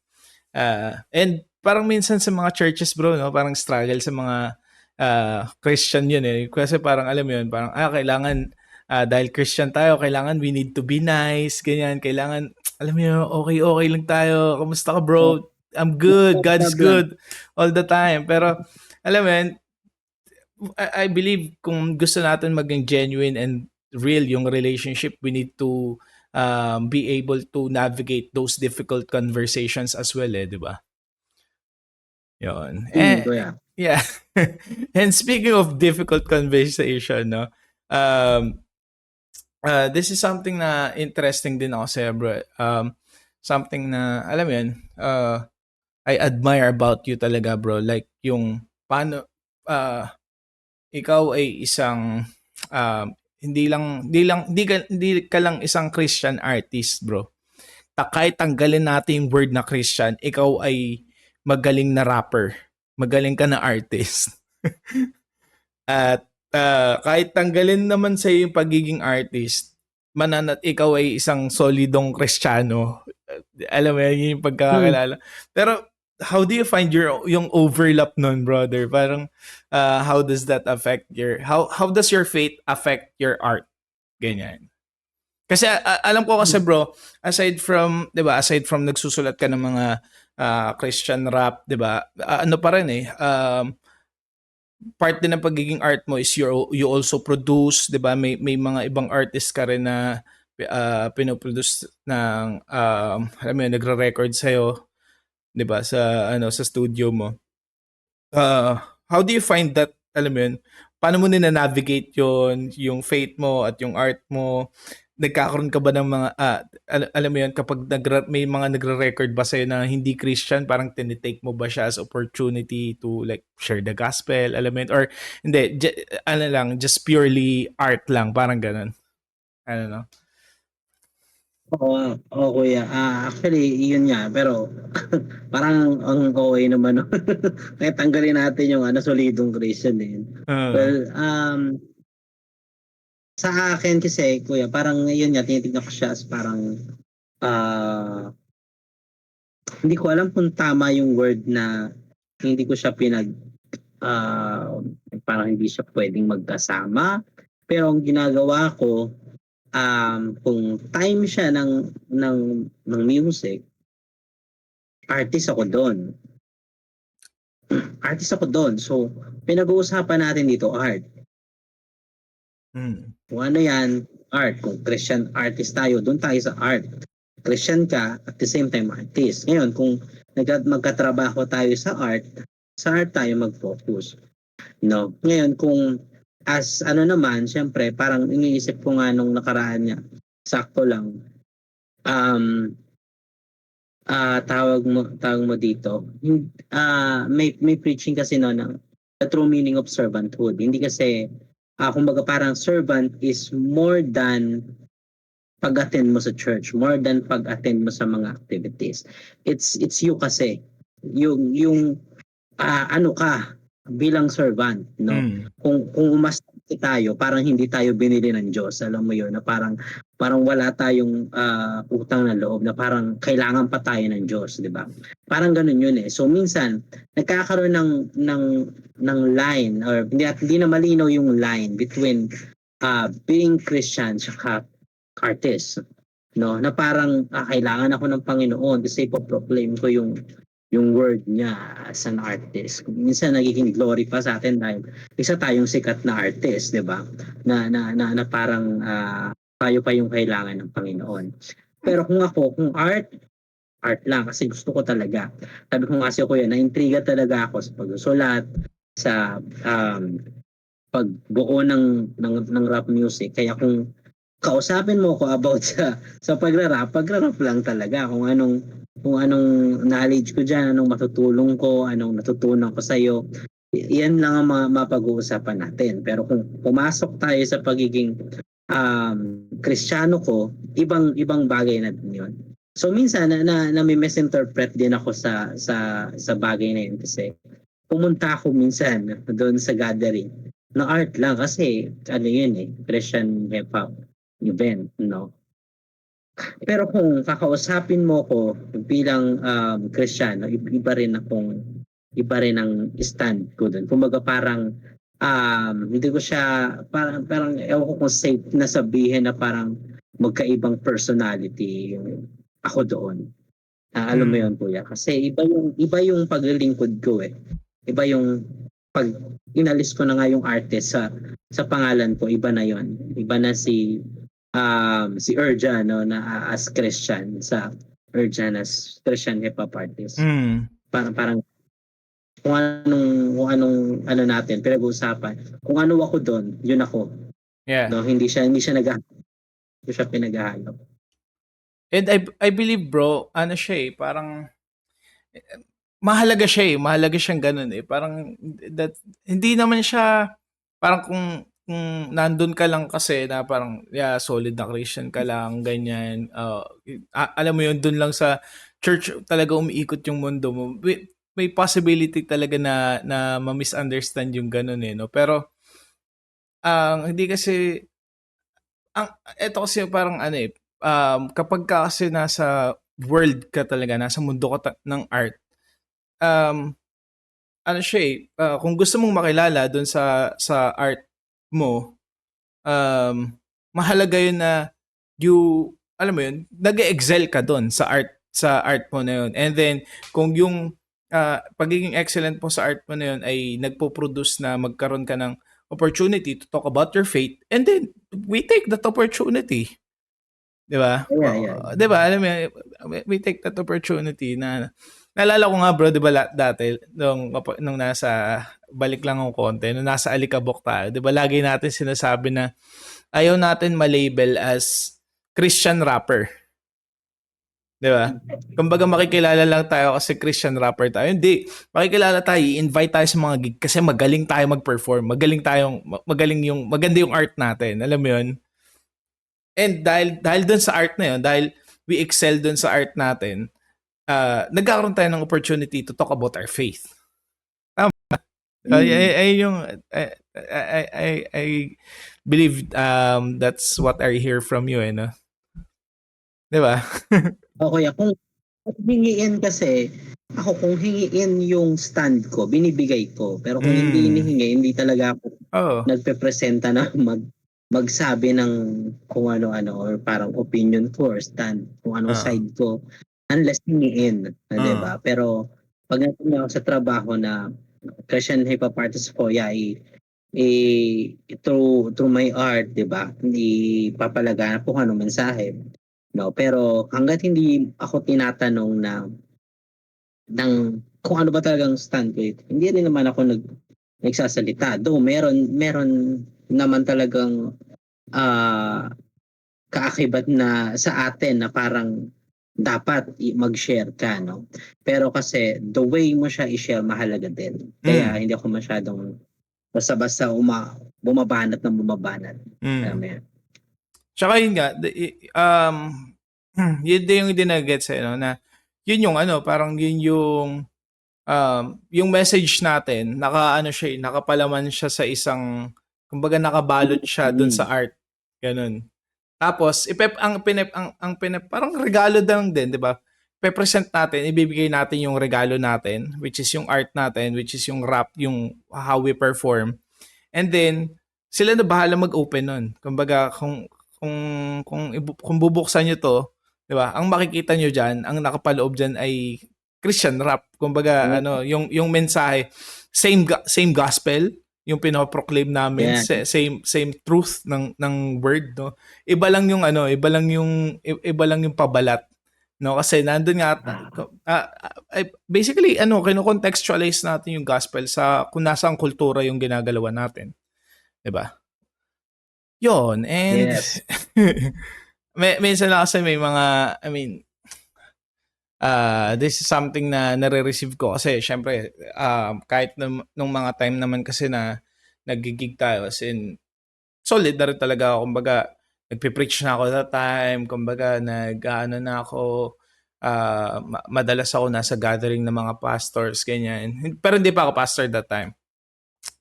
And parang minsan sa mga churches bro, no, parang struggle sa mga Christian yun eh. Kasi parang alam mo yun, parang kailangan dahil Christian tayo, kailangan we need to be nice, ganyan. Kailangan, alam mo yun, okay lang tayo. Kamusta ka bro? I'm good. No God's problem. good all the time. Pero alam mo yun, I believe kung gusto natin maging genuine and real yung relationship, we need to be able to navigate those difficult conversations as well eh, di ba? Yun. Kuya. Yeah. And speaking of difficult conversation, no, this is something na interesting din ako sa'yo, bro. Something na, alam mo yun, I admire about you talaga, bro. Like, yung, paano, ikaw ay isang, hindi ka lang isang Christian artist, bro. Kahit tanggalin natin yung word na Christian, ikaw ay magaling na rapper. Magaling ka na artist. At kahit tanggalin naman sa yung pagiging artist, mananat ikaw ay isang solidong Kristiyano. Alam mo yun yung pagkakakilala. Pero how do you find yung overlap nun, brother? Parang how does that affect how does your faith affect your art? Ganyan. Kasi alam ko kasi bro, aside from nagsusulat ka ng mga Christian rap, 'di ba? Ano pa rin eh, part din ng pagiging art mo is you also produce, 'di ba? May mga ibang artist ka rin na pinoproduce ng alam mo yun, nagre-record sa 'di ba? Sa studio mo. How do you find that, alam mo yun? Paano mo nina-navigate yung faith mo at yung art mo? Nagkakaroon ka ba ng mga alam mo yun, kapag may mga nagre-record ba sa'yo na hindi Christian, parang tinitake mo ba siya as opportunity to like share the gospel, alam mo yun? Or hindi, just purely art lang, parang ganun. I don't know. Oo, kuya. Actually, yun nga. Pero, parang ang okay naman. No? Kaya tanggalin natin yung solidong Christian din. Well, sa akin kasi, kuya, parang yun nga, tinitignan ko siya as parang, hindi ko alam kung tama yung word na hindi ko siya parang hindi siya pwedeng magkasama. Pero ang ginagawa ko, kung time siya ng music, artist ako doon. Artist ako doon. So, pinag-uusapan natin dito, art. Kung ano yan, art. Kung Christian artist tayo, doon tayo sa art. Christian ka, at the same time artist. Ngayon, kung magkatrabaho tayo sa art tayo mag-focus. No? Ngayon, kung as naman, syempre, parang iniisip ko nga nung nakaraan niya, sakto lang, tawag mo dito, may preaching kasi no ng the true meaning of servanthood. Hindi kasi, kumbaga parang servant is more than pag-attend mo sa church, more than pag-attend mo sa mga activities. It's you kasi, yung ano ka, bilang servant, no? Kung umasta tayo, parang hindi tayo binili ng Diyos. Alam mo 'yun, na parang wala tayong utang na loob, na parang kailangan pa tayo ng Diyos, 'di ba? Parang ganoon 'yun eh. So minsan nagkakaroon ng line, or hindi na malinaw yung line between being Christian at artist, no? Na parang kailangan ako ng Panginoon kasi ipo-proclaim ko yung word niya as an artist. Minsan nagiging glory pa sa atin dahil isa tayong sikat na artist, 'di ba? Na parang tayo pa yung kailangan ng Panginoon. Pero kung art lang kasi gusto ko talaga. Sabi ko kasi kuya, na-intriga talaga ako sa pagsusulat, sa pagbuo ng rap music. Kaya kung kausapin mo ko about sa pagrarap lang talaga kung anong knowledge ko diyan, anong matutulong ko, anong natutunan ko sa iyo. Yan lang ang mapag-uusapan natin. Pero kung pumasok tayo sa pagiging Kristiyano ko, ibang bagay na din 'yon. So minsan na may misinterpret din ako sa bagay na yun kasi pumunta ako minsan doon sa gathering na art lang kasi ano yun Christian hip hop event, no? Pero kung kakausapin mo ko bilang Kristiyano, iba rin ang stand ko doon. Kumbaga parang hindi ko siya parang ewan ko kung safe na sabihin na parang magkaibang personality yung ako doon. Alam mo yun, kuya. Kasi iba yung paglilingkod ko eh. Iba yung pag inalis ko na nga yung artist sa pangalan ko, iba na yon. Iba na si Urjan, no, na as Christian sa Urjan as Christian hip hop artist. Parang kung anong ano natin pinag-uusapan. Kung ano ako doon, yun ako. Yeah. No, hindi siya hindi siya pinaghahalo. And I believe, bro, ano siya parang mahalaga siya mahalaga siyang ganun Parang hindi naman siya parang kung nandun ka lang kasi na parang solid na Christian ka lang ganyan. Alam mo yun, dun lang sa church talaga umiikot yung mundo mo. May possibility talaga na ma-misunderstand yung ganun no. Pero ang hindi kasi eto kasi parang kapag ka kasi nasa world ka talaga, nasa mundo ka ng art, ano siya kung gusto mong makilala doon sa art mo, mahalaga yun na alam mo yun, nag-excel ka doon sa art mo na yun. And then, kung yung pagiging excellent mo sa art mo na yun ay nagpo-produce na magkaroon ka ng opportunity to talk about your faith, and then, we take that opportunity. Di ba? Yeah. Di ba? Alam mo yun, we take that opportunity na naalala ko nga bro, di ba dati, nung nasa, balik lang ng konti, nung nasa Alikabok tayo, di ba lagi natin sinasabi na ayaw natin malabel as Christian rapper. Di ba? Kumbaga makikilala lang tayo kasi Christian rapper tayo. Hindi. Makikilala tayo, i-invite tayo sa mga gig kasi magaling tayo mag-perform. Maganda yung art natin. Alam mo yun? And dahil dun sa art na yun, dahil we excel dun sa art natin, nagkakaroon tayo ng opportunity to talk about our faith. Tama. Ay yung I believe that's what I hear from you no. 'Di ba? Okay, kung hingiin kasi kung hingiin yung stand ko, binibigay ko. Pero kung hindi hinihingi, hindi talaga ako nagpepresenta na magsabi ng kung ano-ano or parang opinion ko or stand kung anong side ko unless hingiin, 'di ba? Pero pag nandun ako sa trabaho na Christian hip hop artist ko, through my art, 'di ba? Hindi papalaganap kung anong mensahe. No, pero hangga't hindi ako tinatanong ng kung ano ba talagang stand ko, hindi rin naman ako nagsasalita. Though meron naman talagang kaakibat na sa atin na parang dapat mag-share ka, no? Pero kasi the way mo siya i-share mahalaga din. Kaya hindi ako masyadong basta-basta bumabanat. Alam mo yan. Tsaka yun nga, yun din yung dinagets no, na yun yung parang yun yung message natin, nakapalaman siya sa isang, kumbaga nakabalot siya dun sa art. Ganun. Tapos, parang regalo lang din, di ba? Pe-present natin, ibibigay natin yung regalo natin, which is yung art natin, which is yung rap, yung how we perform. And then, sila na bahala mag-open nun. Kumbaga, kung bubuksan nyo to, di ba? Ang makikita nyo dyan, ang nakapaloob dyan ay Christian rap. Kumbaga, yung mensahe, same gospel, yung pinoproclaim namin, same truth ng word, no. Iba lang yung pabalat, no, kasi nandun nga basically kino-contextualize natin yung gospel sa kung nasang kultura yung ginagalawan natin, 'di ba? Yun, and Yes. minsan lang kasi may mga, I mean, this is something na nare-receive ko kasi syempre, kahit nung mga time naman kasi na naggi-gig tayo, as in, solid na rin talaga ako. Kumbaga, nagpe-preach na ako that time. Kumbaga, nag-ano na ako, madalas ako nasa gathering ng mga pastors, ganyan. Pero hindi pa ako pastor that time.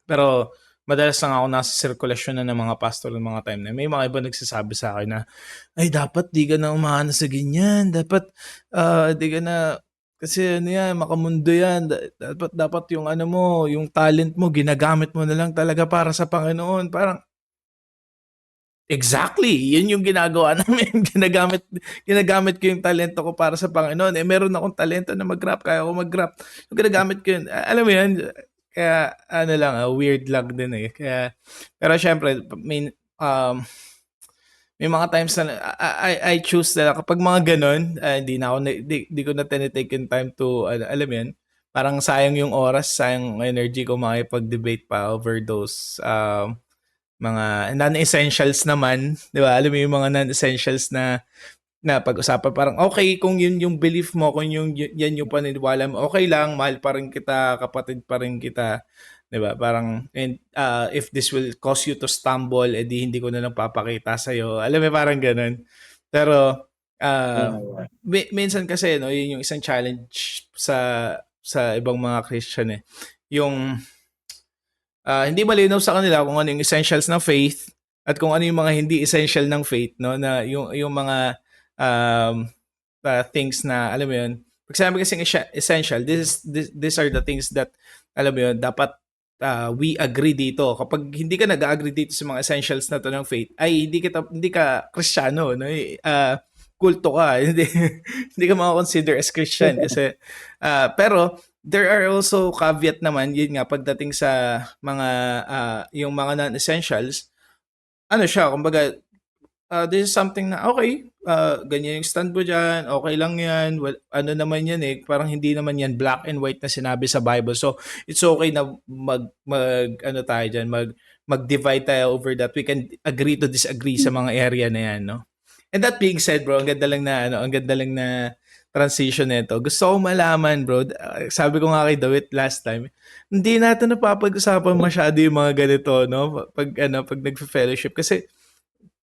Pero madalas lang ako nasa sirkulasyon na ng mga pastor ng mga time na yun. May mga iba nagsasabi sa akin na, ay dapat di ka na umahana sa ganyan. Dapat di ka na, kasi ano yan, makamundo yan. Dapat yung ano mo, yung talent mo, ginagamit mo na lang talaga para sa Panginoon. Parang, exactly, yun yung ginagawa namin. Ginagamit ko yung talento ko para sa Panginoon. Eh, meron akong talento na mag-rap, kaya ako mag-rap. Yung ginagamit ko yun. Alam mo yun, kaya ano lang, weird lang din eh. Kaya, pero syempre, may mga times na I choose na kapag mga ganun, hindi na ako, di ko na tinitake yung time to, alam mo yun, parang sayang yung oras, sayang energy ko makipag-debate pa over those mga non-essentials naman, 'di ba? Alam mo yung mga non-essentials na pag-usapan, parang okay kung yun yung belief mo, kung yan yung paniniwala mo, okay lang, mahal pa rin kita, kapatid pa rin kita, 'di ba? Parang, and if this will cause you to stumble, edi hindi ko na lang papakita sa iyo. Alam mo parang ganun. Pero Yeah. minsan kasi no, yun yung isang challenge sa ibang mga Christian eh. Yung hindi malinaw sa kanila kung ano yung essentials ng faith at kung ano yung mga hindi essential ng faith, no, na yung mga um, things na alam mo yun. Pag sinabi kasing essential, these are the things that alam mo yun, dapat we agree dito. Kapag hindi ka nag-agree dito sa mga essentials na to ng faith, ay hindi ka Kristiyano, no? Kulto ka, hindi ka mako-consider as Christian kasi pero there are also caveat naman, yun nga, pagdating sa mga, yung mga non-essentials, ano siya, kumbaga, this is something na, okay, ganyan yung stand mo dyan, okay lang yan, well, ano naman yan eh, parang hindi naman yan black and white na sinabi sa Bible. So, it's okay na ano tayo dyan, mag-divide tayo over that. We can agree to disagree sa mga area na yan, no? And that being said, bro, ang ganda lang na transition nito. Gusto ko malaman, bro. Sabi ko nga kay Dawit last time, hindi natin napapag-usapan masyado yung mga ganito, no? Pag nagfe-fellowship kasi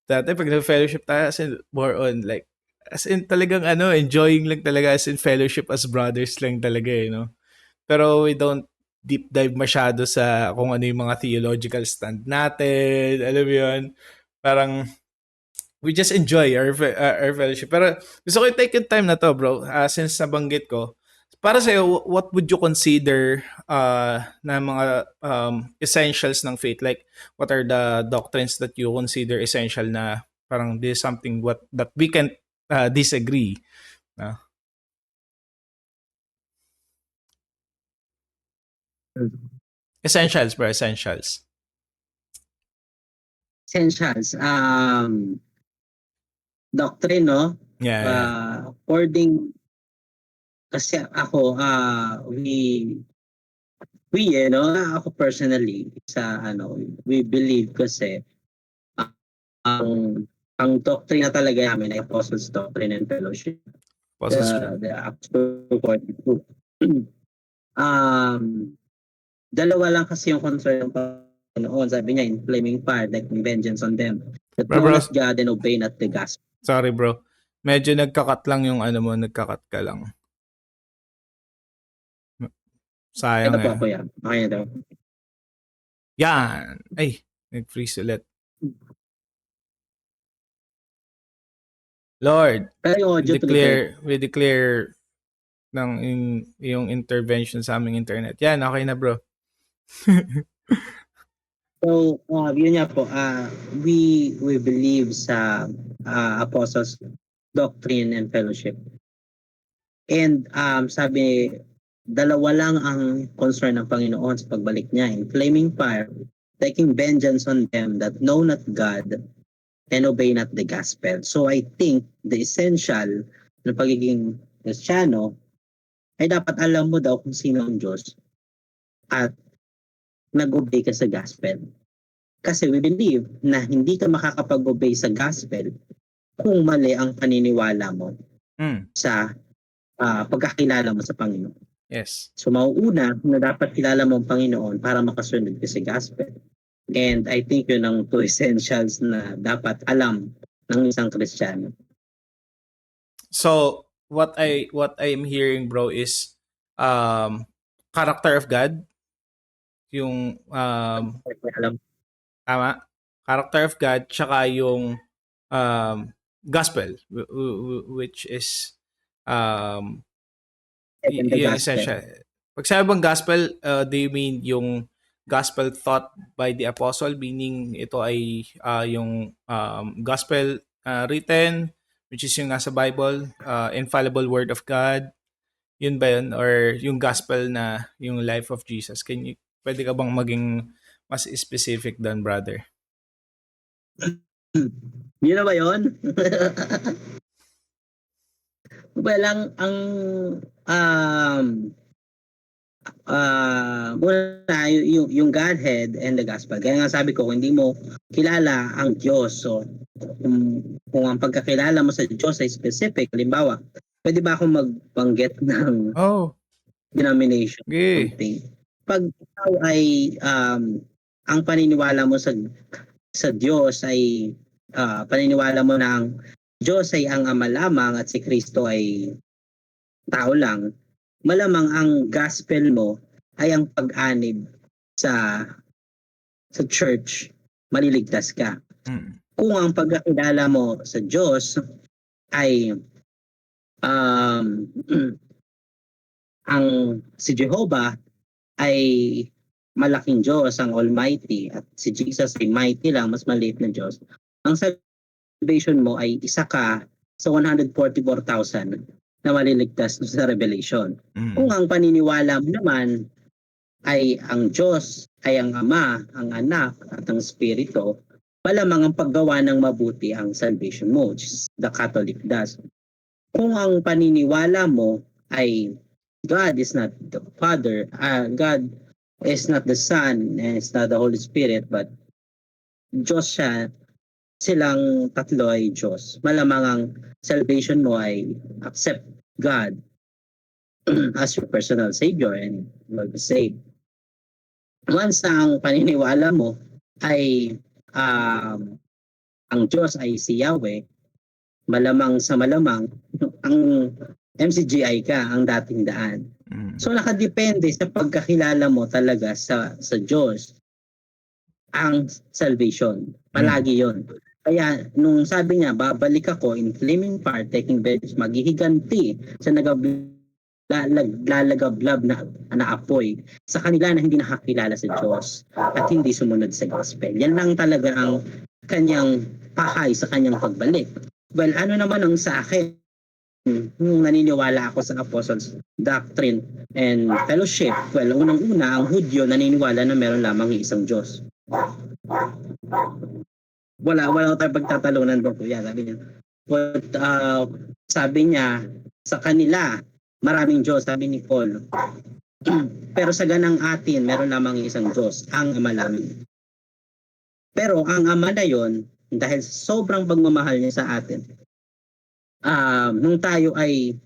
dati pag nagfe-fellowship tayo, as in more on like, as in talagang enjoying lang talaga, as in fellowship as brothers lang talaga eh, no? Pero we don't deep dive masyado sa kung ano yung mga theological stand natin, alam mo yun? Parang we just enjoy our fellowship. Pero gusto ko i-take yung time na to, bro. Since nabanggit ko, para sa'yo, what would you consider na mga essentials ng faith? Like, what are the doctrines that you consider essential na parang this is something that we can disagree? Uh, essentials, bro. Essentials. Essentials. Doctrine, no? Yeah, yeah. According, kasi ako, ako personally, we believe kasi, ang ang doctrine na talaga namin ay Apostles' Doctrine and Fellowship. Process. The Acts 2:42. Dalawa lang kasi yung concern ng Panginoon. Sabi niya, in flaming fire, like vengeance on them. That Bro, know bro. not God and obey not the gospel. Sorry, bro. Medyo nagkakat lang yung ano mo, nagkakat ka lang. Sayang Ito po eh. ako yan. Okay na daw. Yan. Ay, nag-freeze ulit. Lord, Pero yung audio tuloy. we declare ng yung intervention sa aming internet. Yan, okay na bro. So, yun nga po, we believe sa Apostles' Doctrine and Fellowship. And sabi, dalawa lang ang concern ng Panginoon sa pagbalik niya. In flaming fire, taking vengeance on them that know not God and obey not the gospel. So I think the essential ng pagiging Kristiyano ay dapat alam mo daw kung sino ang Diyos at nag-obey ka sa gospel. Kasi we believe na hindi ka makakapag-obey sa gospel kung mali ang paniniwala mo Mm. sa pagkakilala mo sa Panginoon. Yes. So mauuna na dapat kilala mo ang Panginoon para makasunod ka sa gospel. And I think yun ang two essentials na dapat alam ng isang Kristiyano. So what I am hearing, bro, is character of God, yung Alam, tama, character of God, tsaka yung gospel, which is and the yung gospel. essential. Pag sabi bang gospel, do you mean yung gospel taught by the apostle, meaning ito ay yung gospel written, which is yung nasa Bible, infallible word of God, yun ba yun? Or yung gospel na yung life of Jesus? Pwede ka bang maging mas specific doon, brother? Yun na ba yun? Well, ang muna yung Godhead and the Gospel. Kaya nga sabi ko, kung hindi mo kilala ang Diyos, so kung ang pagkakilala mo sa Diyos ay specific, halimbawa, pwede ba akong magbanggit ng Oh, denomination? okay. Something? Pag ikaw ay ang paniniwala mo sa Diyos ay paniniwala mo na ang Diyos ay ang Ama lamang at si Kristo ay tao lang, malamang ang gospel mo ay ang pag-anib sa church, maliligtas ka. Mm. Kung ang pagkakilala mo sa Diyos ay ang si Jehovah ay malaking Diyos, ang Almighty, at si Jesus ay mighty lang, mas maliit na Diyos, ang salvation mo ay isa ka sa 144,000 na maliligtas sa Revelation. Mm. Kung ang paniniwala mo naman ay ang Diyos ay ang Ama, ang Anak, at ang Espiritu, malamang ang paggawa ng mabuti ang salvation mo, which is the Catholic does. Kung ang paniniwala mo ay God is not the Father, God is not the Son, and it's not the Holy Spirit, but Diyos siya, silang tatlo ay Diyos. Malamang ang salvation mo ay accept God as your personal Savior and will be saved. Once na ang paniniwala mo ay ang Diyos ay si Yahweh, malamang sa malamang ang MCGI ka ang dating daan. Mm. So nakadepende sa pagkakilala mo talaga sa Diyos ang salvation. Palagi yon. Kaya nung sabi niya, babalik ako in flaming fire, taking vengeance, maghihiganti sa lalagablab na apoy sa kanila na hindi nakakilala sa Diyos at hindi sumunod sa gospel. Yan lang talaga ang kanyang pahay sa kanyang pagbalik. Well, ano naman ang sa akin, nung naniniwala ako sa apostles' doctrine and fellowship, well, unang-una, ang Hudyo naniniwala na meron lamang isang Diyos. Wala tayong pagtatalunan doon, kuya. But, sabi niya, sa kanila, maraming Diyos, sabi ni Paul. Pero sa ganang atin, meron lamang isang Diyos, ang Ama lamang. Pero ang Ama na yon, dahil sobrang pagmamahal niya sa atin, nung tayo ay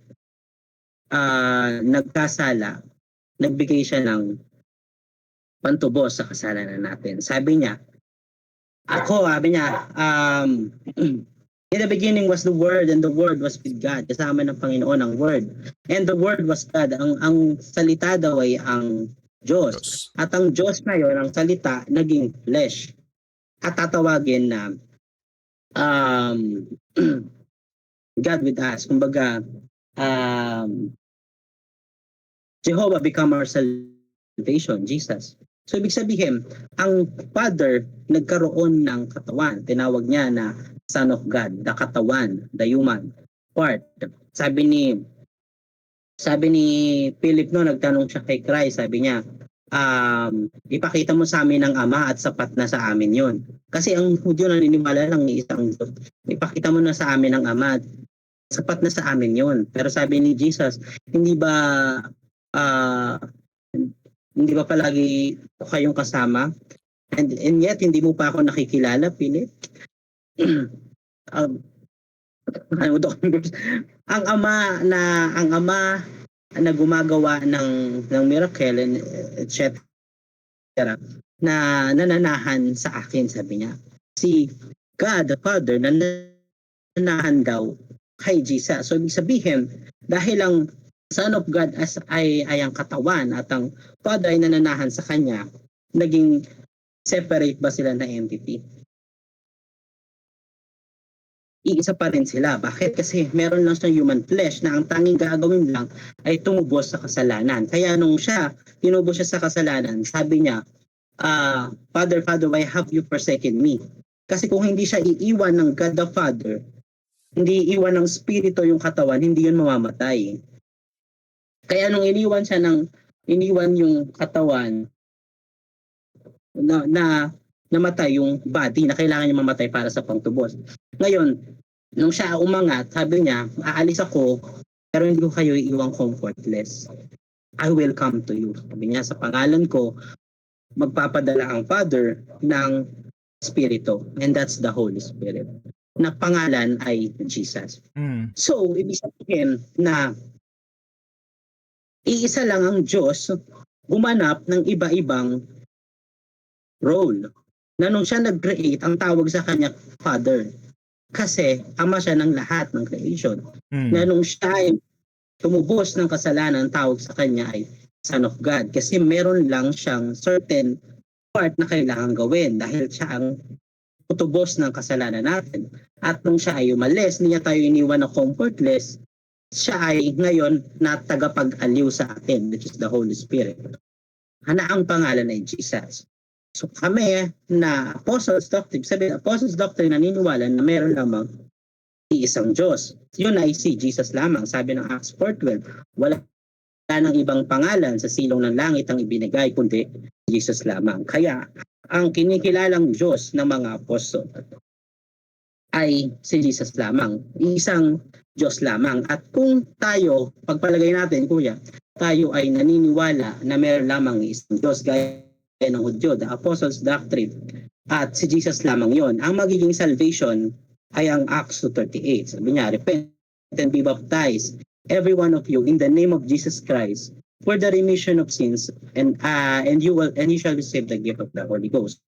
nagkasala, nagbigay siya ng pantubos sa kasalanan natin. Sabi niya, in the beginning was the Word, and the Word was with God. Kasama ng Panginoon ang Word. And the Word was God. Ang salita daw ay ang Diyos. At ang Diyos na yon, ang salita, naging flesh. At tatawagin na God with us. Kumbaga, Jehovah become our salvation, Jesus. So ibig sabihin, ang Father nagkaroon ng katawan. Tinawag niya na Son of God, the katawan, the human part. Sabi ni Philip no, nagtanong siya kay Christ, sabi niya, ipakita mo sa amin ang Ama at sapat na sa amin yon. Kasi ang Hudyo naniniwala lang ni isang Diyos. Ipakita mo na sa amin ang Ama at sapat na sa amin yon. Pero sabi ni Jesus, hindi ba palagi kayong kasama And yet, hindi mo pa ako nakikilala, Philip. um, ang ama na gumagawa ng miracle and etc. na nananahan sa akin, sabi niya. Si God the Father nananahan daw kay Jesus. So ibig sabihin, dahil ang Son of God ay ang katawan at ang Father ay nananahan sa kanya, naging separate ba sila na entity? Iisa pa rin sila. Bakit? Kasi meron lang siyang human flesh na ang tanging gagawin lang ay tumubos sa kasalanan. Kaya nung tinubos siya sa kasalanan, sabi niya, Father, why have you forsaken me? Kasi kung hindi siya iiwan ng God the Father, hindi iiwan ng Spirito yung katawan, hindi yun mamamatay. Kaya nung iniwan yung katawan na namatay yung body na kailangan niya mamatay para sa pangtubos. Ngayon, nung siya umangat, sabi niya, aalis ako, pero hindi ko kayo iiwang comfortless. I will come to you. Sabi niya, sa pangalan ko, magpapadala ang Father ng Spirito. And that's the Holy Spirit. Na pangalan ay Jesus. So, ibig sabihin na iisa lang ang Diyos gumanap ng iba-ibang role. Na nung siya nag-create, ang tawag sa kanya Father. Kasi ama siya ng lahat ng creation. Na nung siya ay tumubos ng kasalanan, ang tawag sa kanya ay Son of God. Kasi meron lang siyang certain part na kailangan gawin dahil siya ang tutubos ng kasalanan natin. At nung siya ay umalis, hindi niya tayo iniwan na comfortless, siya ay ngayon na tagapag-aliw sa atin, which is the Holy Spirit. Na ang pangalan ay Jesus. So kami na Apostles Doctrine, sabi Apostles Doctrine naniniwala na meron lamang iisang Diyos. Yun ay si Jesus lamang. Sabi ng Acts 4:12, wala nang ibang pangalan sa silong ng langit ang ibinigay kundi Jesus lamang. Kaya ang kinikilalang Diyos ng mga apostol ay si Jesus lamang. Isang Diyos lamang. At kung tayo, pagpalagay natin, kuya, tayo ay naniniwala na meron lamang isang Diyos gaya ng Hudyo, the Apostles' Doctrine, at si Jesus lamang yon. Ang magiging salvation ay ang Acts 2:38. Sabi niya, repent and be baptized, every one of you, in the name of Jesus Christ, for the remission of sins, and you shall receive the gift of the Holy Ghost.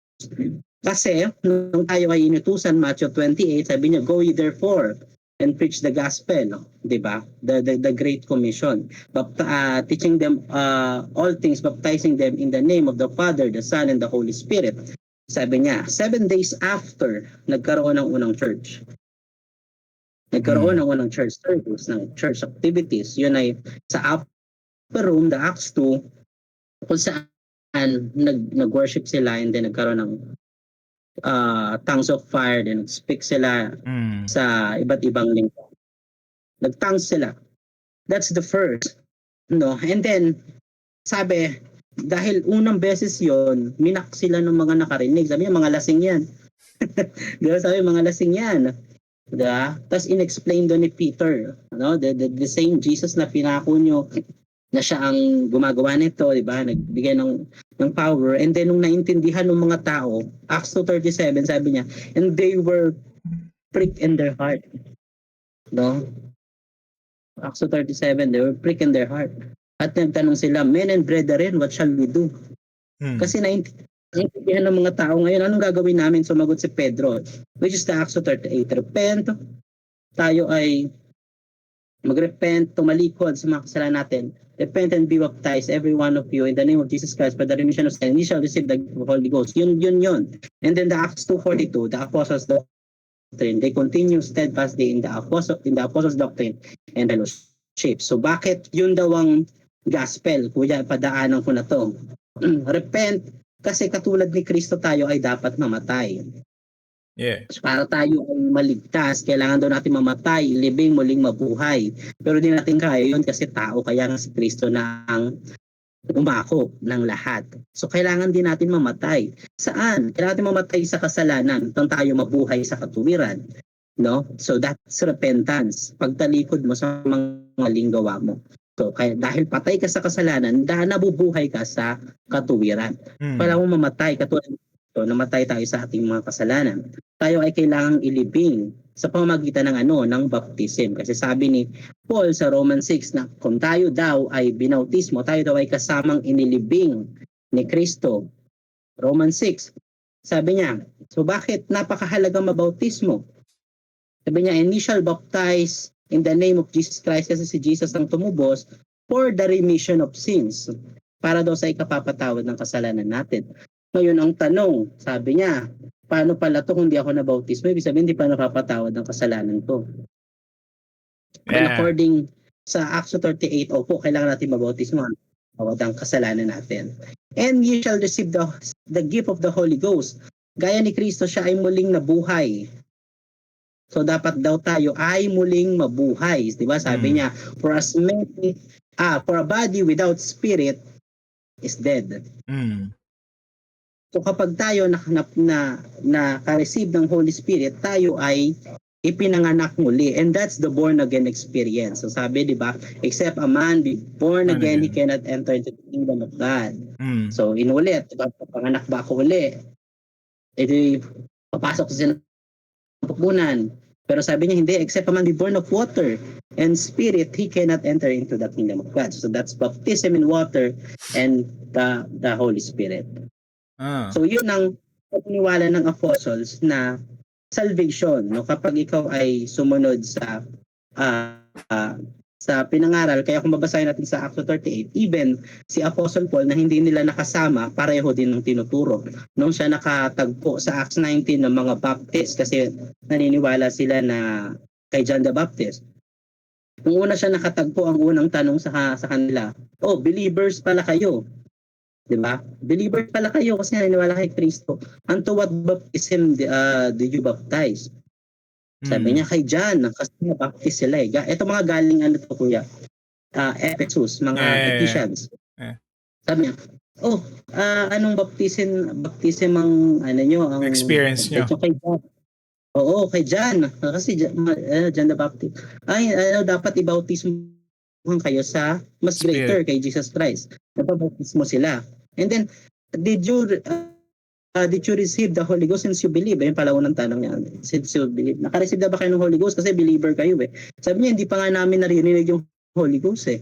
Kasi nung tayo ay inutusan, Matthew 28, sabi niya, go ye therefore and preach the gospel, di ba? The Great Commission. Teaching them all things, baptizing them in the name of the Father, the Son, and the Holy Spirit. Sabi niya, 7 days after nagkaroon ng unang church. Nagkaroon ng unang church service, ng church activities. Yun ay sa upper room, the Acts 2, kung saan nag-worship sila and then nagkaroon ng tongues of fire, then nag-speak sila sa iba't ibang lingua. Nag-tongues sila. That's the first. No? And then, sabi, dahil unang beses yon, minak sila ng mga nakarinig. Sabi niya, mga lasing yan. Diba? Sabi, mga lasing yan. Diba? Tapos in-explain doon ni Peter, no? The same Jesus na pinako nyo na siya ang gumagawa nito, di ba? Nagbigay ng power. And then nung naintindihan ng mga tao, Acts 2:37, sabi niya, and they were pricked in their heart. No? Acts 2:37, they were pricked in their heart. At nagtanong sila, men and brethren, what shall we do? Kasi naintindihan ng mga tao ngayon, anong gagawin namin? Sumagot si Pedro, which is the Acts 2:38, repent, tayo ay mag-repent, tumalikod sa mga kasalanan natin. Repent and be baptized, every one of you, in the name of Jesus Christ, for the remission of sin, and you shall receive the Holy Ghost. Yun. And then the Acts 2:42, the Apostles' Doctrine, they continue steadfastly in the Apostles' Doctrine and fellowship. So bakit yun daw ang gospel? Kuya, padaanan ko na to. Repent, kasi katulad ni Kristo tayo ay dapat mamatay. Yeah. Para tayo ay maligtas, kailangan daw natin mamatay, libing, muling mabuhay. Pero di natin kaya yun kasi tao, kaya nga si Kristo na ang umako ng lahat. So kailangan din natin mamatay. Saan? Kailangan natin mamatay sa kasalanan, upang tayo mabuhay sa katuwiran. No? So that's repentance. Pagtalikod mo sa mga maling gawa mo. So dahil patay ka sa kasalanan, nabubuhay ka sa katuwiran. Kailangan mo mamatay, katulad So namatay tayo sa ating mga kasalanan. Tayo ay kailangang ilibing sa pamamagitan ng ng baptism. Kasi sabi ni Paul sa Romans 6 na kung tayo daw ay binautismo, tayo daw ay kasamang inilibing ni Kristo. Romans 6. Sabi niya, so bakit napakahalaga mabautismo? Sabi niya, and ye shall baptize in the name of Jesus Christ, kasi si Jesus ang tumubos for the remission of sins. Para daw sa ikapapatawad ng kasalanan natin. Ngayon ang tanong, sabi niya, paano pala to kung di ako nabautismo? Ibig sabihin, hindi pa napapatawad ng kasalanan ko. And Yeah. according sa Acts 38, opo, kailangan natin mabautismo. Tawad ang kasalanan natin. And ye shall receive the gift of the Holy Ghost. Gaya ni Kristo, siya ay muling nabuhay. So dapat daw tayo ay muling mabuhay, 'di ba? Sabi niya, for a body without spirit is dead. So kapag tayo naka-receive ng Holy Spirit, tayo ay ipinanganak muli, and that's the born again experience. So sabi, 'di ba, except a man be born again, he cannot enter into the kingdom of God. So inulit, diba, panganak ba ako uli? Edi papasok sa sinapupunan. Pero sabi niya, hindi, except a man be born of water and spirit, he cannot enter into the kingdom of God. So that's baptism in water and the Holy Spirit. So yun ang paniniwala ng apostles na salvation, no, kapag ikaw ay sumunod sa pinangaral. Kaya kung babasahin natin sa Acts 38, even si Apostle Paul na hindi nila nakasama, pareho din ng tinuturo. Nung siya nakatagpo sa Acts 19 ng mga Baptist, kasi naniniwala sila na kay John the Baptist. Nung una siya nakatagpo, ang unang tanong sa kanila, oh, believers pala kayo. Diba? Believer pala kayo kasi naniniwala kay Kristo. Unto what baptism did you baptize? Sabi niya kay John, kasi na-baptize sila eh. Ito mga galing to kuya? Ephesus, mga Ephesians. Sabi niya, anong baptism ang nyo? Ang experience nyo? Kay John. Oo, kay John. Kasi John the Baptist. Dapat i-baptismo kayo sa mas greater kay Jesus Christ. Napabaptismo sila. And then, did you receive the Holy Ghost since you believe? Ayun pala unang tanong niya. Since you believe. Naka-receive na ba kayo ng Holy Ghost? Kasi believer kayo eh. Sabi niya, hindi pa nga namin narinig yung Holy Ghost eh.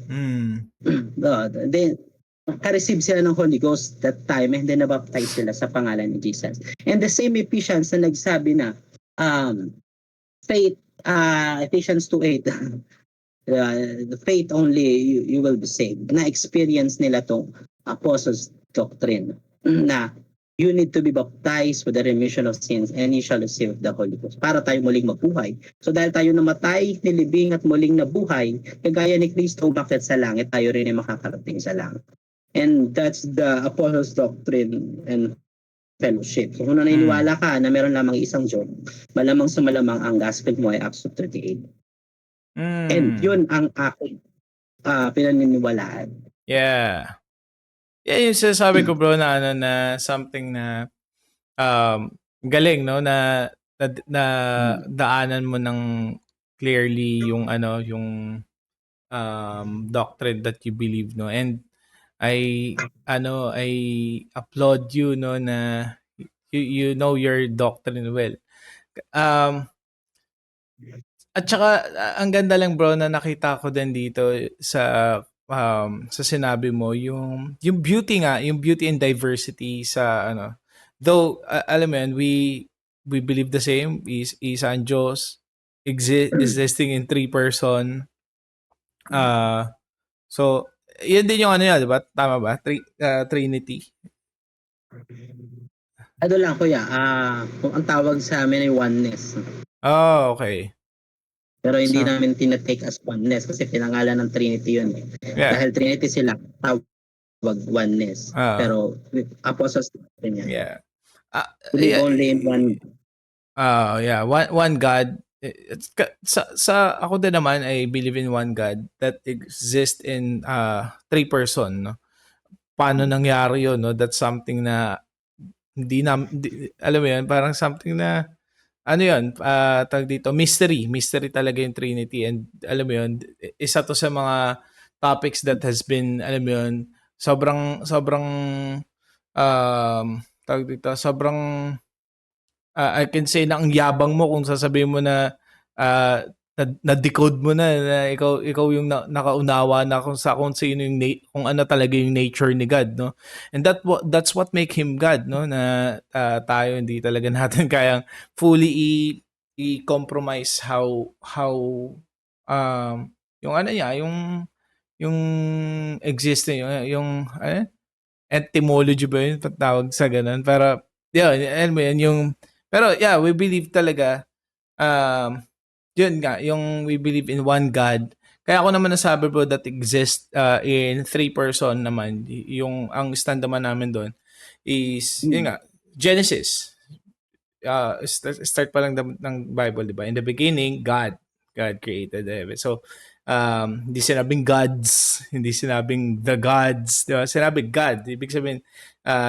Then, naka-receive sila ng Holy Ghost that time and then nabaptize sila sa pangalan ni Jesus. And the same Ephesians na nagsabi na faith, Ephesians 2:8, the faith only you will be saved. Na-experience nila tong apostles' doctrine na you need to be baptized for the remission of sins and you shall receive the Holy Ghost para tayo muling mabuhay. So dahil tayo namatay, nilibing at muling nabuhay, kagaya ni Kristo umakyat sa langit, tayo rin ay makakarating sa langit. And that's the apostles' doctrine and fellowship. So kung naniniwala ka na meron lamang isang Diyos, malamang sa malamang ang gospel mo ay Acts 38. And yun ang aking pinaniniwalaan. Yeah. Yeah, yung sinasabi ko bro na na something na galing no na daanan mo ng clearly yung yung doctrine that you believe no, and I applaud you no na you know your doctrine well. At saka ang ganda lang bro na nakita ko din dito sa sinabi mo yung beauty nga, yung beauty and diversity sa though alam mo yan, we believe the same, isa ang Diyos existing in three person. So yun din yung yan, di ba? Tama ba? Trinity. Ano lang kuya, ang tawag sa amin ay oneness. Oh, okay. Pero hindi namin tinatake as oneness kasi pinangalan ng Trinity yun. Yeah. Dahil Trinity sila, tawag oneness. Pero apostles din yan. Yeah. Believe only in one. Yeah, one God. Sa ako din naman, I believe in one God that exists in three person. No? Paano nangyari yun? No? That's something na alam mo yun, parang something na yun, tag dito, mystery talaga yung Trinity, and alam mo yun, isa to sa mga topics that has been, alam mo yun, sobrang tawag dito, sobrang I can say na ang yabang mo kung sasabihin mo na na-decode mo na ikaw yung nakaunawa na kung sino yung kung ano talaga yung nature ni God, no? And that's what make him God, no? Na tayo hindi talaga natin kayang fully i-compromise how yung ano niya, yung existing yung etymology ba yun tawag sa ganun, pero yun, alam mo yun, pero yeah, we believe talaga, yun nga, yung we believe in one God. Kaya ako naman nasabi bro that exist in three person naman. Yung ang stand naman namin doon is, yun nga, Genesis. Start pa lang ng Bible, di ba? In the beginning, God created the heaven. So, hindi sinabing gods, hindi sinabing the gods, di ba? Sinabi God. Ibig sabihin,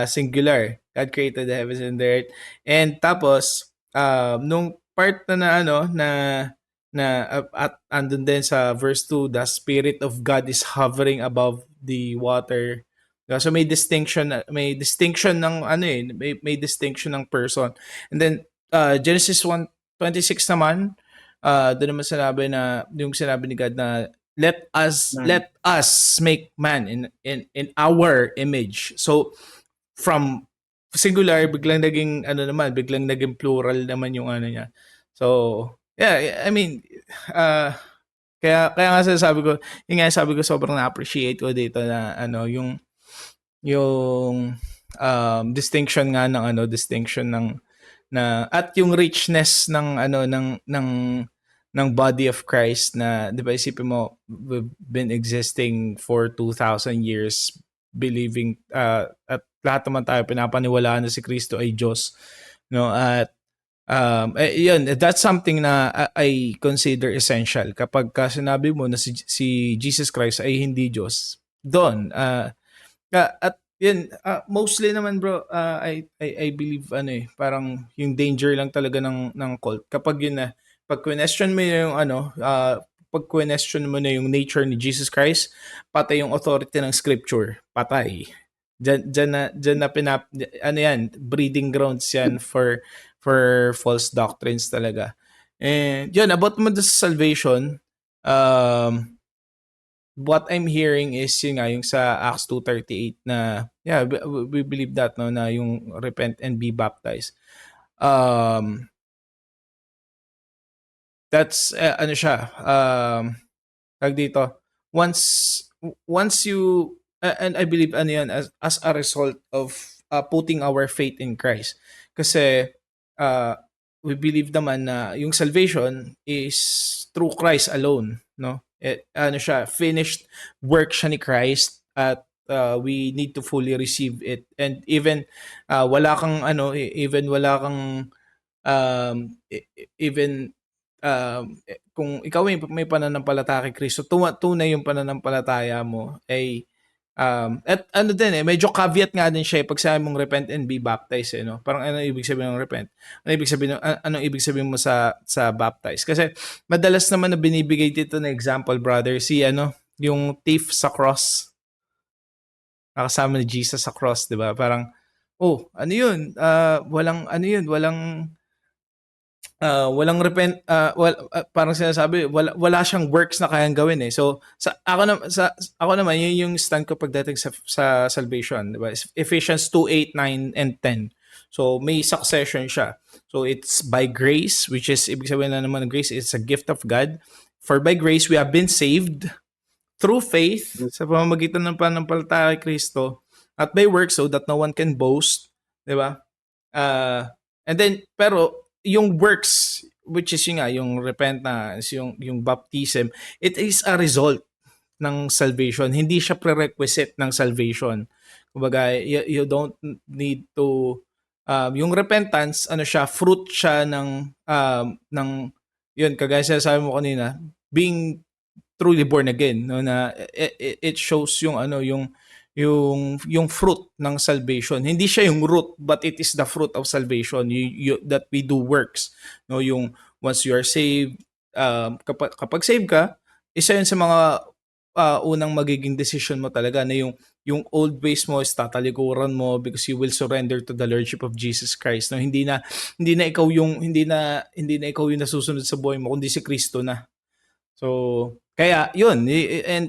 singular. God created the heavens and the earth. And tapos, nung part na at andun din sa verse 2, the Spirit of God is hovering above the water. So may distinction ng may distinction ng person. And then Genesis 1:26 naman, doon naman sinabi na yung sinabi ni God na let us make man in our image. So from singular biglang naging plural naman yung ano niya. So yeah, I mean kaya nga sabi ko sobrang na-appreciate ko dito na yung distinction at yung richness ng body of Christ na, 'di ba, isipin mo, we've been existing for 2,000 years believing at lahat naman tayo pinapaniwalaan na si Kristo ay Diyos, no? At yun, that's something na I consider essential kapag sinabi mo na si Jesus Christ ay hindi Diyos. Doon at yun, mostly naman bro, I believe parang yung danger lang talaga ng cult kapag yun na pag question mo yung pag question mo na yung nature ni Jesus Christ, patay yung authority ng scripture, patay. Diyan na breeding grounds yan for false doctrines talaga. And yun, about mo sa salvation, what I'm hearing is yung sa Acts 2:38 na yeah, we believe that, no, na yung repent and be baptized. That's tag dito, once you and I believe as a result of putting our faith in Christ, kasi we believe naman na yung salvation is through Christ alone, no? Finished work siya ni Christ, at we need to fully receive it. And even wala kang even kung ikaw may pananampalataya kay Kristo, tunay yung pananampalataya mo ay at medyo caveat nga din siya pag sabi mong repent and be baptized, no? Parang ano ibig sabihin ng repent? Anong ibig sabihin mo sa baptize? Kasi madalas naman na binibigay dito na example, brother, yung thief sa cross. Nakasama ni Jesus sa cross, 'di ba? Parang walang repent, parang sinasabi wala siyang works na kayang gawin eh. So ako naman yun yung stand ko pagdating sa salvation, 'di ba? Ephesians 2:8, 9 and 10. So may succession siya. So it's by grace, which is ibig sabihin na naman ng grace, it's a gift of God. For by grace we have been saved through faith sa pamamagitan ng pananampalataya kay Kristo, at by works so that no one can boast, 'di ba? And then pero yung works, which is yung repentance, yung baptism, it is a result ng salvation. Hindi siya prerequisite ng salvation. Kumbaga, you don't need to yung repentance, fruit siya ng yun, kagaya sabi mo kanina, being truly born again, no, na it shows yung fruit ng salvation. Hindi siya yung root, but it is the fruit of salvation. That we do works, no, yung once you are saved, kapag saved ka, isa yun sa mga unang magiging decision mo talaga na yung old ways mo is tatalikuran mo because you will surrender to the lordship of Jesus Christ. No, hindi na ikaw yung nasusunod sa buhay mo kundi si Kristo na. So kaya yun, and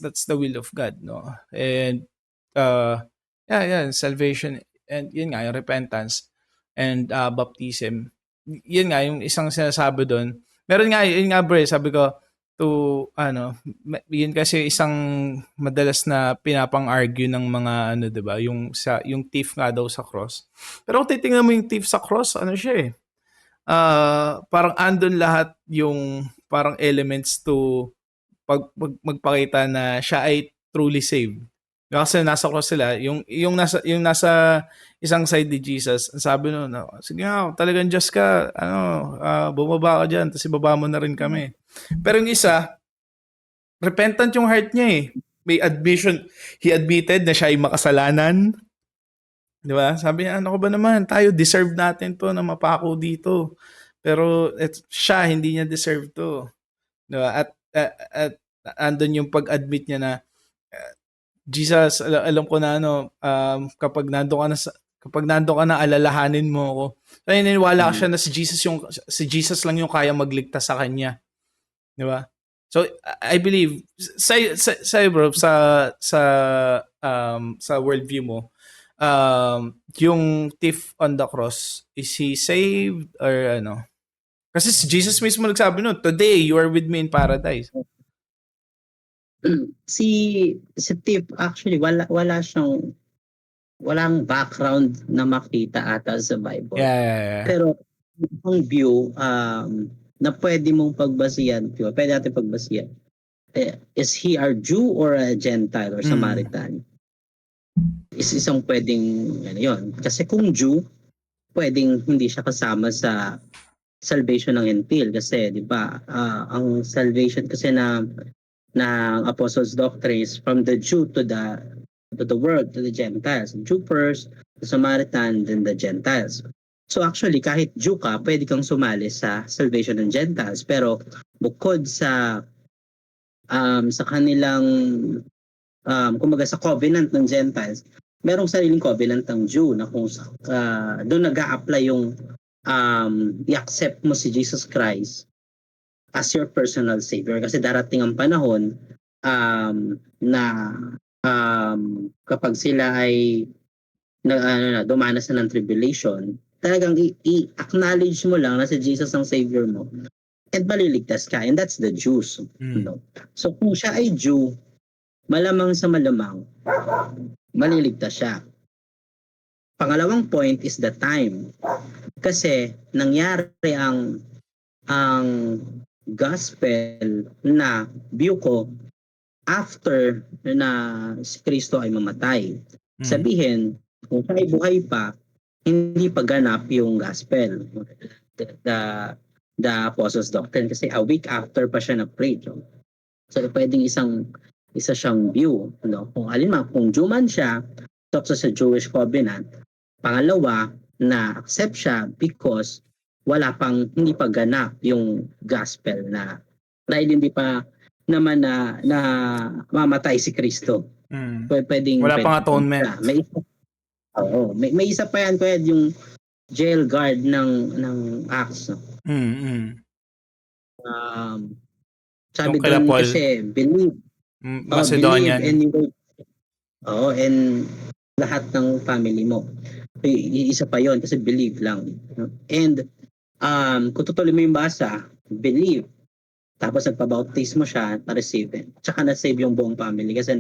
that's the will of God, no. And yeah, salvation, and yun nga yung repentance and baptism. Yun nga yung isang sinasabi doon. Meron nga yun nga bro, sabi ko yun kasi isang madalas na pinapang-argue ng mga di ba, yung thief nga daw sa cross. Pero kung titingnan mo yung thief sa cross, siya parang andun lahat yung parang elements to magpakita na siya ay truly saved. Kasi nasa cross sila, yung nasa isang side ni Jesus, ang sabi no, sige nga, talagang Diyos ka, bumaba ka diyan, tapos ibaba mo na rin kami. Pero yung isa, repentant yung heart niya eh. May admission, he admitted na siya ay makasalanan. Di ba? Sabi niya, ano ko ba naman, tayo deserve natin to na mapako dito. Pero siya, hindi niya deserve to. Di ba? At andun yung pag-admit niya na Jesus, alam ko na kapag nandoon ka na alalahanin mo ako. So naniniwala ka siya na si Jesus lang yung kaya magligtas sa kanya. Di ba? So I believe sa bro sa worldview mo, yung thief on the cross, is he saved or ano? Kasi si Jesus mismo nagsabi no, today you are with me in paradise. Si Tiff actually walang background na makita ata sa Bible. Yeah. Pero ang view na pwede mong pagbasihan, pwede natin pagbasihan. Is he a Jew or a Gentile or Samaritan? Is isang pwedeng yun. Kasi kung Jew, pwedeng hindi siya kasama sa salvation ng Hentil kasi 'di ba? Ang salvation kasi ng Apostles' Doctrine is from the Jew to the world, to the Gentiles. Jew first, the Samaritan, then the Gentiles. So actually, kahit Jew ka, pwede kang sumali sa salvation ng Gentiles. Pero bukod sa kanilang, kumbaga sa covenant ng Gentiles, merong sariling covenant ng Jew na kung doon nag-a-apply yung i-accept mo si Jesus Christ as your personal savior kasi darating ang panahon na kapag sila ay dumanas na ng tribulation, talagang i-acknowledge mo lang na si Jesus ang savior mo and maliligtas ka, and that's the Jews. No? So kung siya ay Jew, malamang sa malamang maliligtas siya. Pangalawang point is the time, kasi nangyari ang gospel na view ko after na si Kristo ay mamatay. Sabihin, kung siya ay buhay pa, hindi pa ganap yung gospel. The Apostles' Doctrine kasi a week after pa siya na-preach. So pwedeng isa siyang view. Kung Jew man siya, talk sa Jewish covenant. Pangalawa, na accept siya because hindi pa ganap yung gospel na dahil hindi pa naman na mamatay si Kristo. Wala pang atonement. May isa pa yan, yung jail guard ng Acts. Sabi doon kasi believe. Macedonian. And lahat ng family mo. Isa pa yon kasi believe lang. And kung tutuloy mo yung basa, believe. Tapos nagpabautismo siya, na-receive. Tsaka na-save yung buong family kasi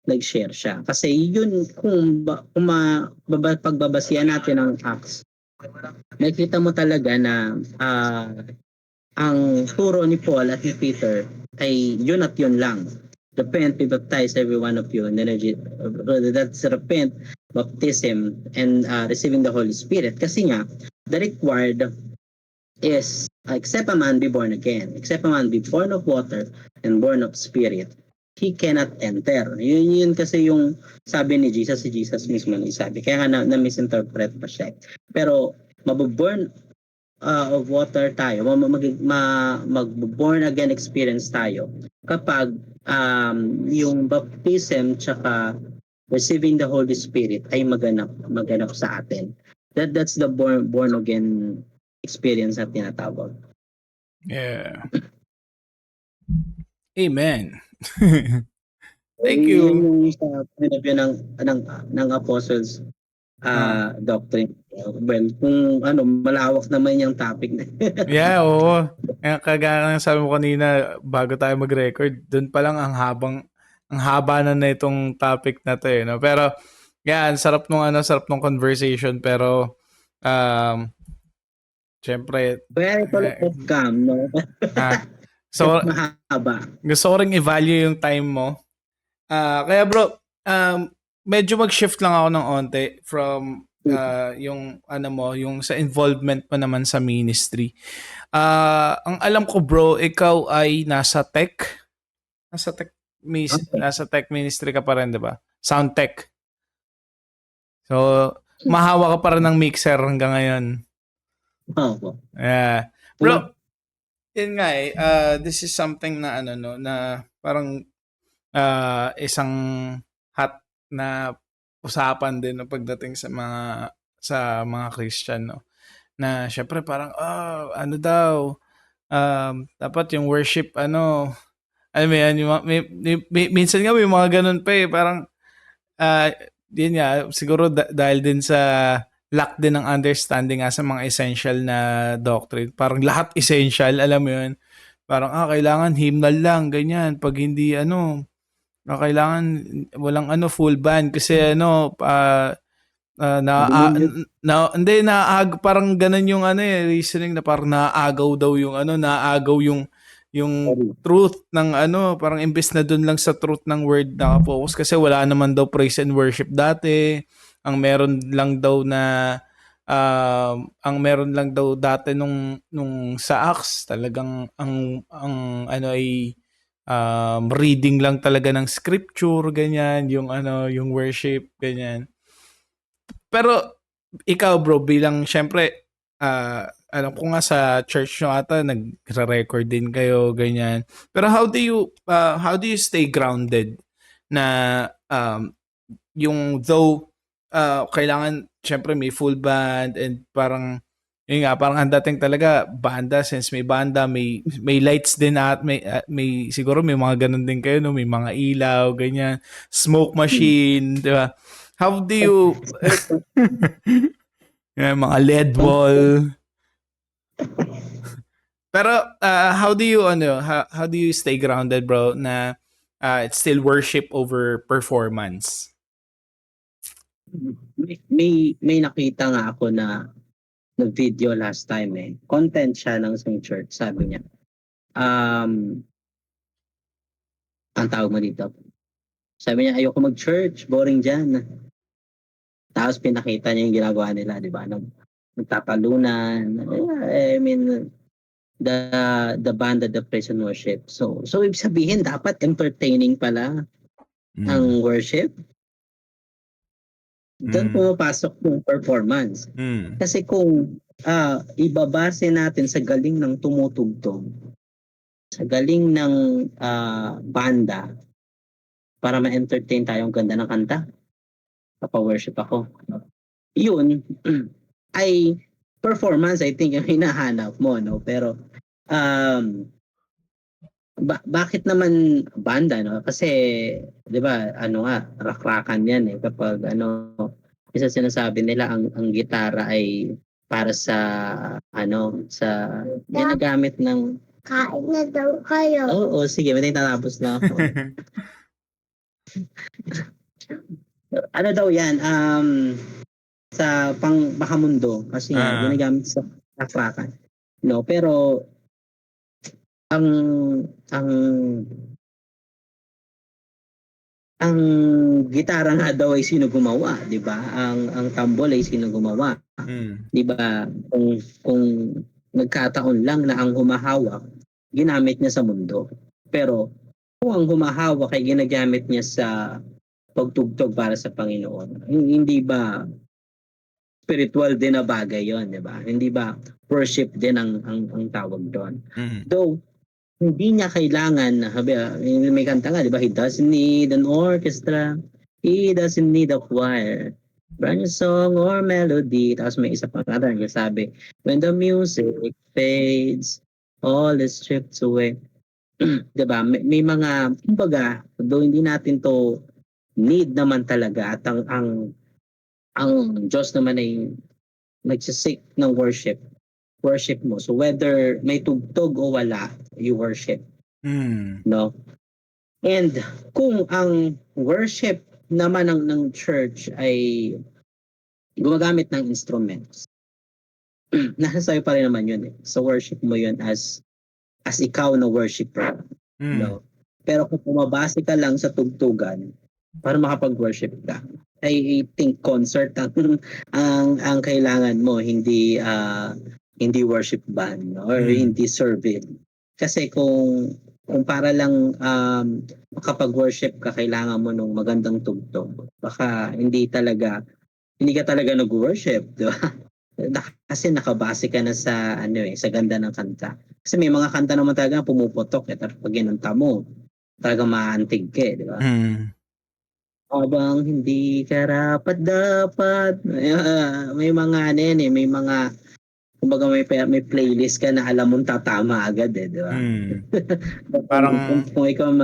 nag-share siya. Kasi yun, kung pagbabasihan natin ng Acts, nakikita mo talaga na ang turo ni Paul at ni Peter ay yun at yun lang. Repent, be baptized every one of you. And then that's repent, baptism, and receiving the Holy Spirit. Kasi nga, the required is except a man be born again, except a man be born of water and born of spirit, he cannot enter. Yun kasi yung sabi ni Jesus, si Jesus mismo nagsabi. Kaya nga na-misinterpret pa siya. Pero mabuborn of water tayo, mag-born again experience tayo kapag yung baptism tsaka receiving the Holy Spirit ay maganap sa atin. That's the born again experience na tinatawag. Yeah. Amen. Thank Yun you. yung sa point of view ng apostles doctrine. Well, kung malawak naman yung topic na. Yeah, oo. Kagaya ng sabi mo kanina bago tayo mag-record, doon pa lang ang haba na itong topic na 'to eh, no. Pero yan, sarap nung conversation pero syempre Very off cam, no? ah, so Mahaba. gusto ko ring i-value yung time mo. Kaya bro, medyo mag-shift lang ako ng onte from yung yung sa involvement mo naman sa ministry. Ang alam ko bro, ikaw ay nasa tech ministry ka pa rin, 'di ba? Sound tech. So, mahawa ka pa rin ng mixer hanggang ngayon. Oo. Yeah. Bro, yun nga this is something na na parang isang hot na usapan din no, pagdating sa mga Christian, no, na syempre parang ano daw dapat yung worship alam mo yan, minsan nga may mga ganun pa parang yun nga siguro dahil din sa lack din ng understanding sa mga essential na doctrine, parang lahat essential, alam mo yun, parang kailangan hymnal lang ganyan, pag hindi kailangan walang full band kasi hindi parang ganun yung reasoning na parang naaagaw daw yung truth ng parang imbes na dun lang sa truth ng word naka-focus kasi wala naman daw praise and worship dati. Ang meron lang daw dati nung sa Acts talagang ang ay reading lang talaga ng scripture ganyan, yung worship ganyan. Pero ikaw bro bilang syempre alam ko nga sa church nyo ata nagre-record din kayo ganyan. Pero how do you stay grounded na yung though kailangan syempre may full band and parang yun nga parang ang dating talaga banda, since may banda may lights din at may siguro may mga ganun din kayo no, may mga ilaw ganyan, smoke machine, di ba? How do you mga LED wall. Pero how do you stay grounded bro na it's still worship over performance? May nakita nga ako na video last time content siya ng isang church, sabi niya ang tawag mo dito, sabi niya ayoko mag-church, boring dyan. Tapos pinakita niya yung ginagawa nila, di ba, nagtatalunan, I mean the band, the praise and worship, so ibig sabihin dapat entertaining pala ang worship. Doon pumapasok yung performance. Kasi kung ibabase natin sa galing ng tumutugtog, sa galing ng banda, para ma-entertain tayong ganda ng kanta, papa-worship ako. Yun ay performance, I think, yung hinahanap mo, no? Pero bakit naman banda, no? Kasi 'di ba rakrakan yan kapag isa sinasabi nila ang gitara ay para sa sa ginagamit ng kain na daw kayo. Oo, sige, may tatapos na ako. Daw yan sa bakamundo kasi ginagamit sa rakrakan, no? Pero ang gitara nga daw ay sino gumawa, 'di ba? Ang tambol ay sino gumawa. 'Di ba? Kung nagkataon lang na ang humahawak ginamit niya sa mundo. Pero kung ang humahawak ay ginagamit niya sa pagtugtog para sa Panginoon, hindi ba spiritual din na bagay yon, di ba? Hindi ba worship din ang tawag doon. Mm. Though, hindi niya kailangan, may kanta nga, di ba? He doesn't need an orchestra. He doesn't need a choir. Brand new song or melody. Tapos may isa pang kanta niya sabi, when the music fades, all is stripped away. Diba? May mga, kumbaga, though hindi natin to need naman talaga at ang Diyos naman ay nagsisik ng worship mo. So whether may tugtog o wala, you worship, no? And kung ang worship naman ng church ay gumagamit ng instruments, nasa sa'yo pa rin naman yun eh. So worship mo yun as ikaw na worshiper, no? Pero kung pumabase ka lang sa tugtugan para makapag-worship ka, I think concert ang kailangan mo, hindi worship band or hindi service. Kasi kung para lang makapag-worship ka, kailangan mo nung magandang tugtog. Baka hindi ka talaga nag-worship, di ba? Kasi nakabase ka na sa sa ganda ng kanta. Kasi may mga kanta naman talaga pumuputok tapos pag ginanta mo, talaga maantig ka, di ba? Habang hindi karapat dapat, may mga may mga kumbaga may playlist ka na alam mong tatama agad di ba? Parang kung ikaw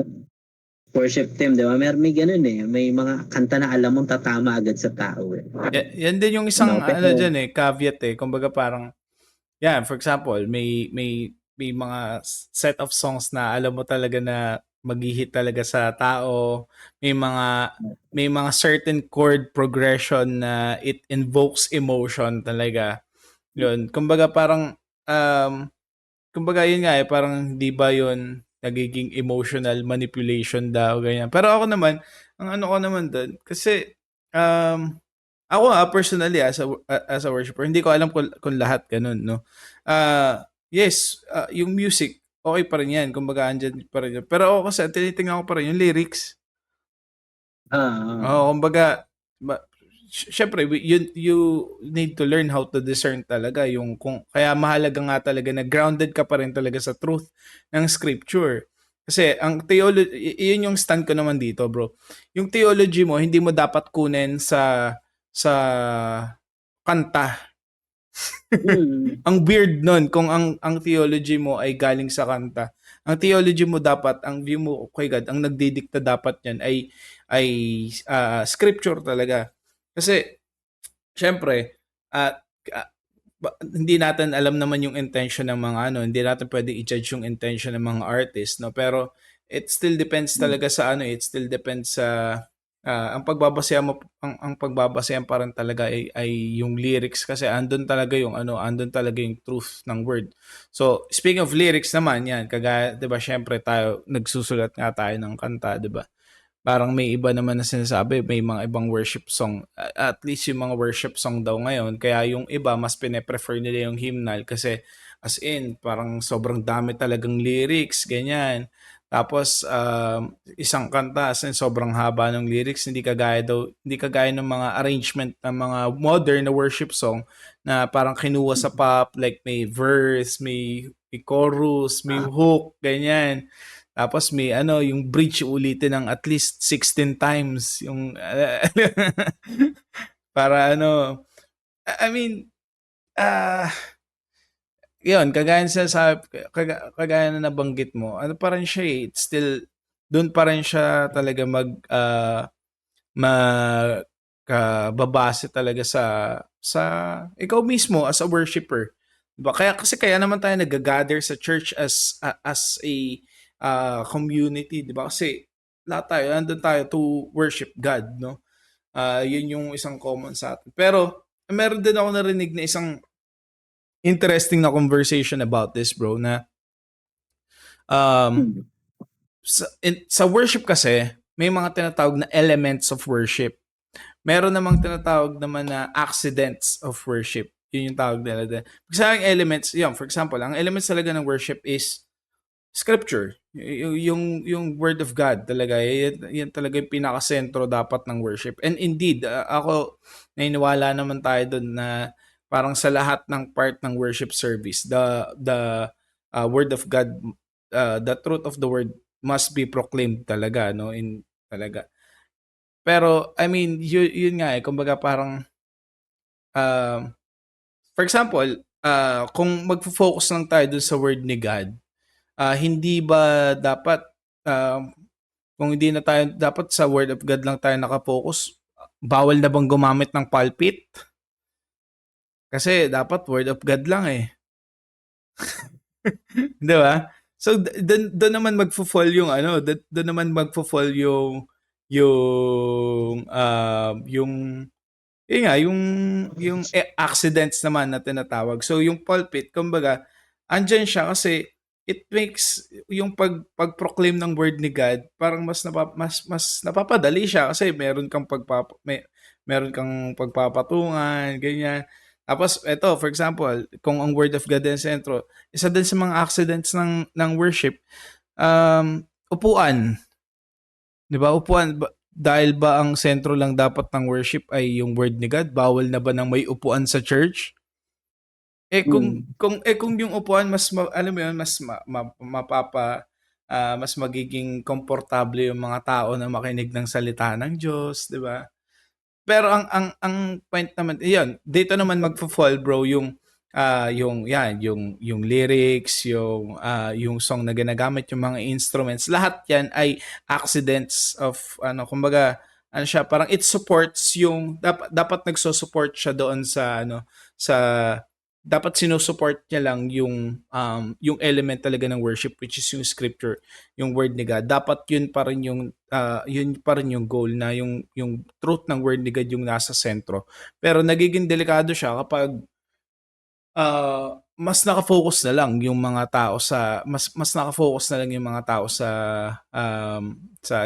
worship team, di ba? May ganun may mga kanta na alam mong tatama agad sa tao yan din yung isang dyan caveat kumbaga parang for example, may mga set of songs na alam mo talaga na mag-hit talaga sa tao. May mga certain chord progression na it invokes emotion talaga. Yun. Kumbaga parang kumbaga yun nga parang hindi ba yun nagiging emotional manipulation daw ganyan. Pero ako naman, ang ano ko naman doon kasi ako personally as a worshiper, hindi ko alam kung lahat ganun, no. Yes, yung music okay pa rin yan. Kumbaga andyan pa rin yan. Pero ako kasi tinitingnan ko pa rin yung lyrics. Kumbaga syempre you need to learn how to discern talaga yung kaya mahalaga nga talaga na grounded ka pa rin talaga sa truth ng scripture. Kasi ang theology, yun yung stand ko naman dito, bro. Yung theology mo, hindi mo dapat kunin sa kanta. Ang weird nun kung ang theology mo ay galing sa kanta. Ang theology mo dapat, ang view mo kay God, ang nagdidikta dapat yan ay scripture talaga. Kasi syempre hindi natin alam naman yung intention ng mga hindi natin pwede i-judge yung intention ng mga artist, no? Pero it still depends talaga sa it still depends sa ang pagbabasehan pa rin talaga ay yung lyrics kasi andun talaga yung truth ng word. So, speaking of lyrics naman, yan, kagaya, 'di ba, syempre tayo nagsusulat nga tayo ng kanta, 'di ba? Parang may iba naman na sinasabi, may mga ibang worship song, at least yung mga worship song daw ngayon, kaya yung iba mas pine-prefer nila yung hymnal kasi as in, parang sobrang dami talagang lyrics, ganyan. Tapos isang kanta as in, sobrang haba ng lyrics, hindi kagaya ng mga arrangement ng mga modern na worship song na parang kinuha sa pop, like may verse, may chorus, may hook, ganyan. Tapos may yung bridge ulitin ng at least 16 times yung para I mean yun, kagaya na nabanggit mo, pa rin siya it's still doon pa rin siya talaga babase talaga sa ikaw mismo as a worshiper. Diba? Kaya naman tayo nag-gather sa church as a community, diba? Kasi lahat tayo, nandun tayo to worship God, no? Yun yung isang common sa atin. Pero meron din ako narinig na isang interesting na conversation about this, bro, na sa worship kasi may mga tinatawag na elements of worship. Meron namang tinatawag naman na accidents of worship. Yun yung tawag nila din. Kasi ang elements, for example, ang elements talaga ng worship is scripture. Yung word of God talaga, yan talaga yung pinakasentro dapat ng worship. And indeed, ako naniniwala naman tayo doon na parang sa lahat ng part ng worship service, the word of God, the truth of the word must be proclaimed talaga, no? In talaga. Pero I mean, yun nga kumbaga parang um, for example, kung magfo-focus lang tayo dun sa word ni God, hindi ba dapat um, kung hindi na tayo dapat sa word of God lang tayo nakafocus, bawal na bang gumamit ng pulpit? Kasi dapat word of God lang eh. 'Di ba? So doon naman magfo-fall yung ano, doon naman magfo-fall yung yun nga, yung accidents naman na tinatawag. So yung pulpit, kumbaga, andyan siya kasi it makes yung pag-proclaim ng word ni God parang mas napapadali siya kasi meron kang pagpapatungan, ganyan. Tapos eto, for example, kung ang word of God din sa sentro, isa din sa mga accidents ng worship, upuan. 'Di ba, upuan dahil ba ang sentro lang dapat ng worship ay yung word ni God, bawal na ba ng may upuan sa church? Mm. Kung yung upuan alam mo yun, mas magiging komportable yung mga tao na makinig ng salita ng Diyos, 'di ba? Pero ang point naman iyon, dito naman magfo-fall bro yung yan, yung lyrics, yung song na ginagamit, yung mga instruments, lahat yan ay accidents of ano, kumbaga ano siya, parang it supports yung dapat nagso-support siya doon sa ano sa dapat sinusupport niya lang yung element talaga ng worship, which is yung scripture, yung word ni God. Dapat yun pa rin yung goal na yung truth ng word ni God yung nasa sentro. Pero nagiging delikado siya kapag mas naka-focus na lang yung mga tao mas naka-focus na lang yung mga tao sa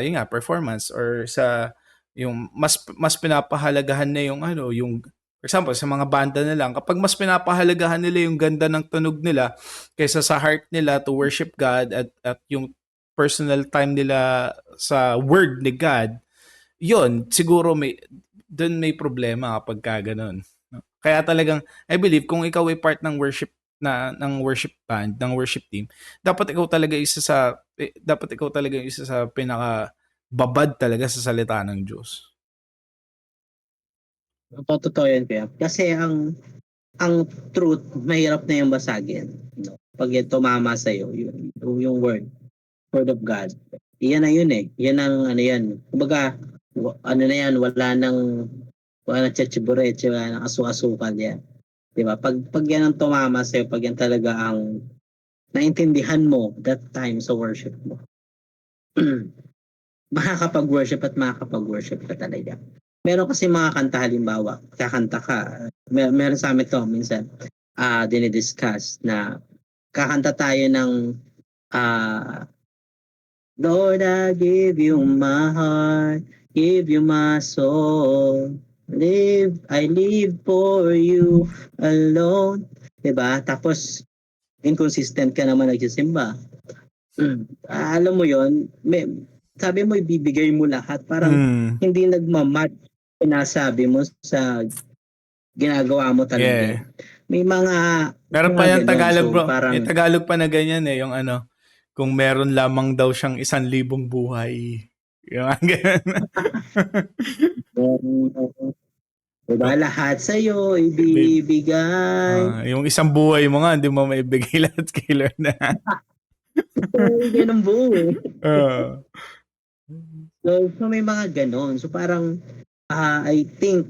yun nga performance, or sa yung mas pinapahalagahan na yung ano, yung for example sa mga banda na lang, kapag mas pinapahalagahan nila yung ganda ng tunog nila kaysa sa heart nila to worship God, at yung personal time nila sa word ni God, yun siguro may problema kapag ka ganun. Kaya talagang I believe kung ikaw ay part ng worship band, ng worship team, dapat ikaw talaga isa sa pinaka babad talaga sa salita ng Diyos. Totoo yan, kuya. Kasi ang truth, mahirap na yung basagin. No? Pag yan tumama sa'yo, yung word of God. Iyan na yun eh. Yan ang ano yan. Kumbaga, ano na yan, wala nang tsatsibureche, wala nang asu-asukal yan. Diba? Pag yan ang tumama sa'yo, pag yan talaga ang naintindihan mo that time sa worship mo, makakapag-worship at makakapag-worship ka talaga. Meron kasi mga kanta, halimbawa, kakanta ka, meron sa amin to minsan, dinidiscuss na kakanta tayo ng ah Lord, I give you my heart, give you my soul. I live for you alone. 'Di ba? Tapos, inconsistent ka naman nagsisimba. Alam mo yon, sabi mo ibibigay mo lahat. Parang Mm. hindi nagmamatch sinasabi mo sa ginagawa mo talaga. Yeah. May mga, Meron mga pa yung ganon. Tagalog So, bro. May parang, Tagalog pa na ganyan eh, yung ano, kung meron lamang daw siyang 1,000 buhay. Yung mga ganun. diba, lahat sa'yo Babe, ibibigay. yung isang buhay mo nga, hindi mo maibigay lahat kay Lord na. Ganun buo eh. uh, So may mga ganon. So parang, I think,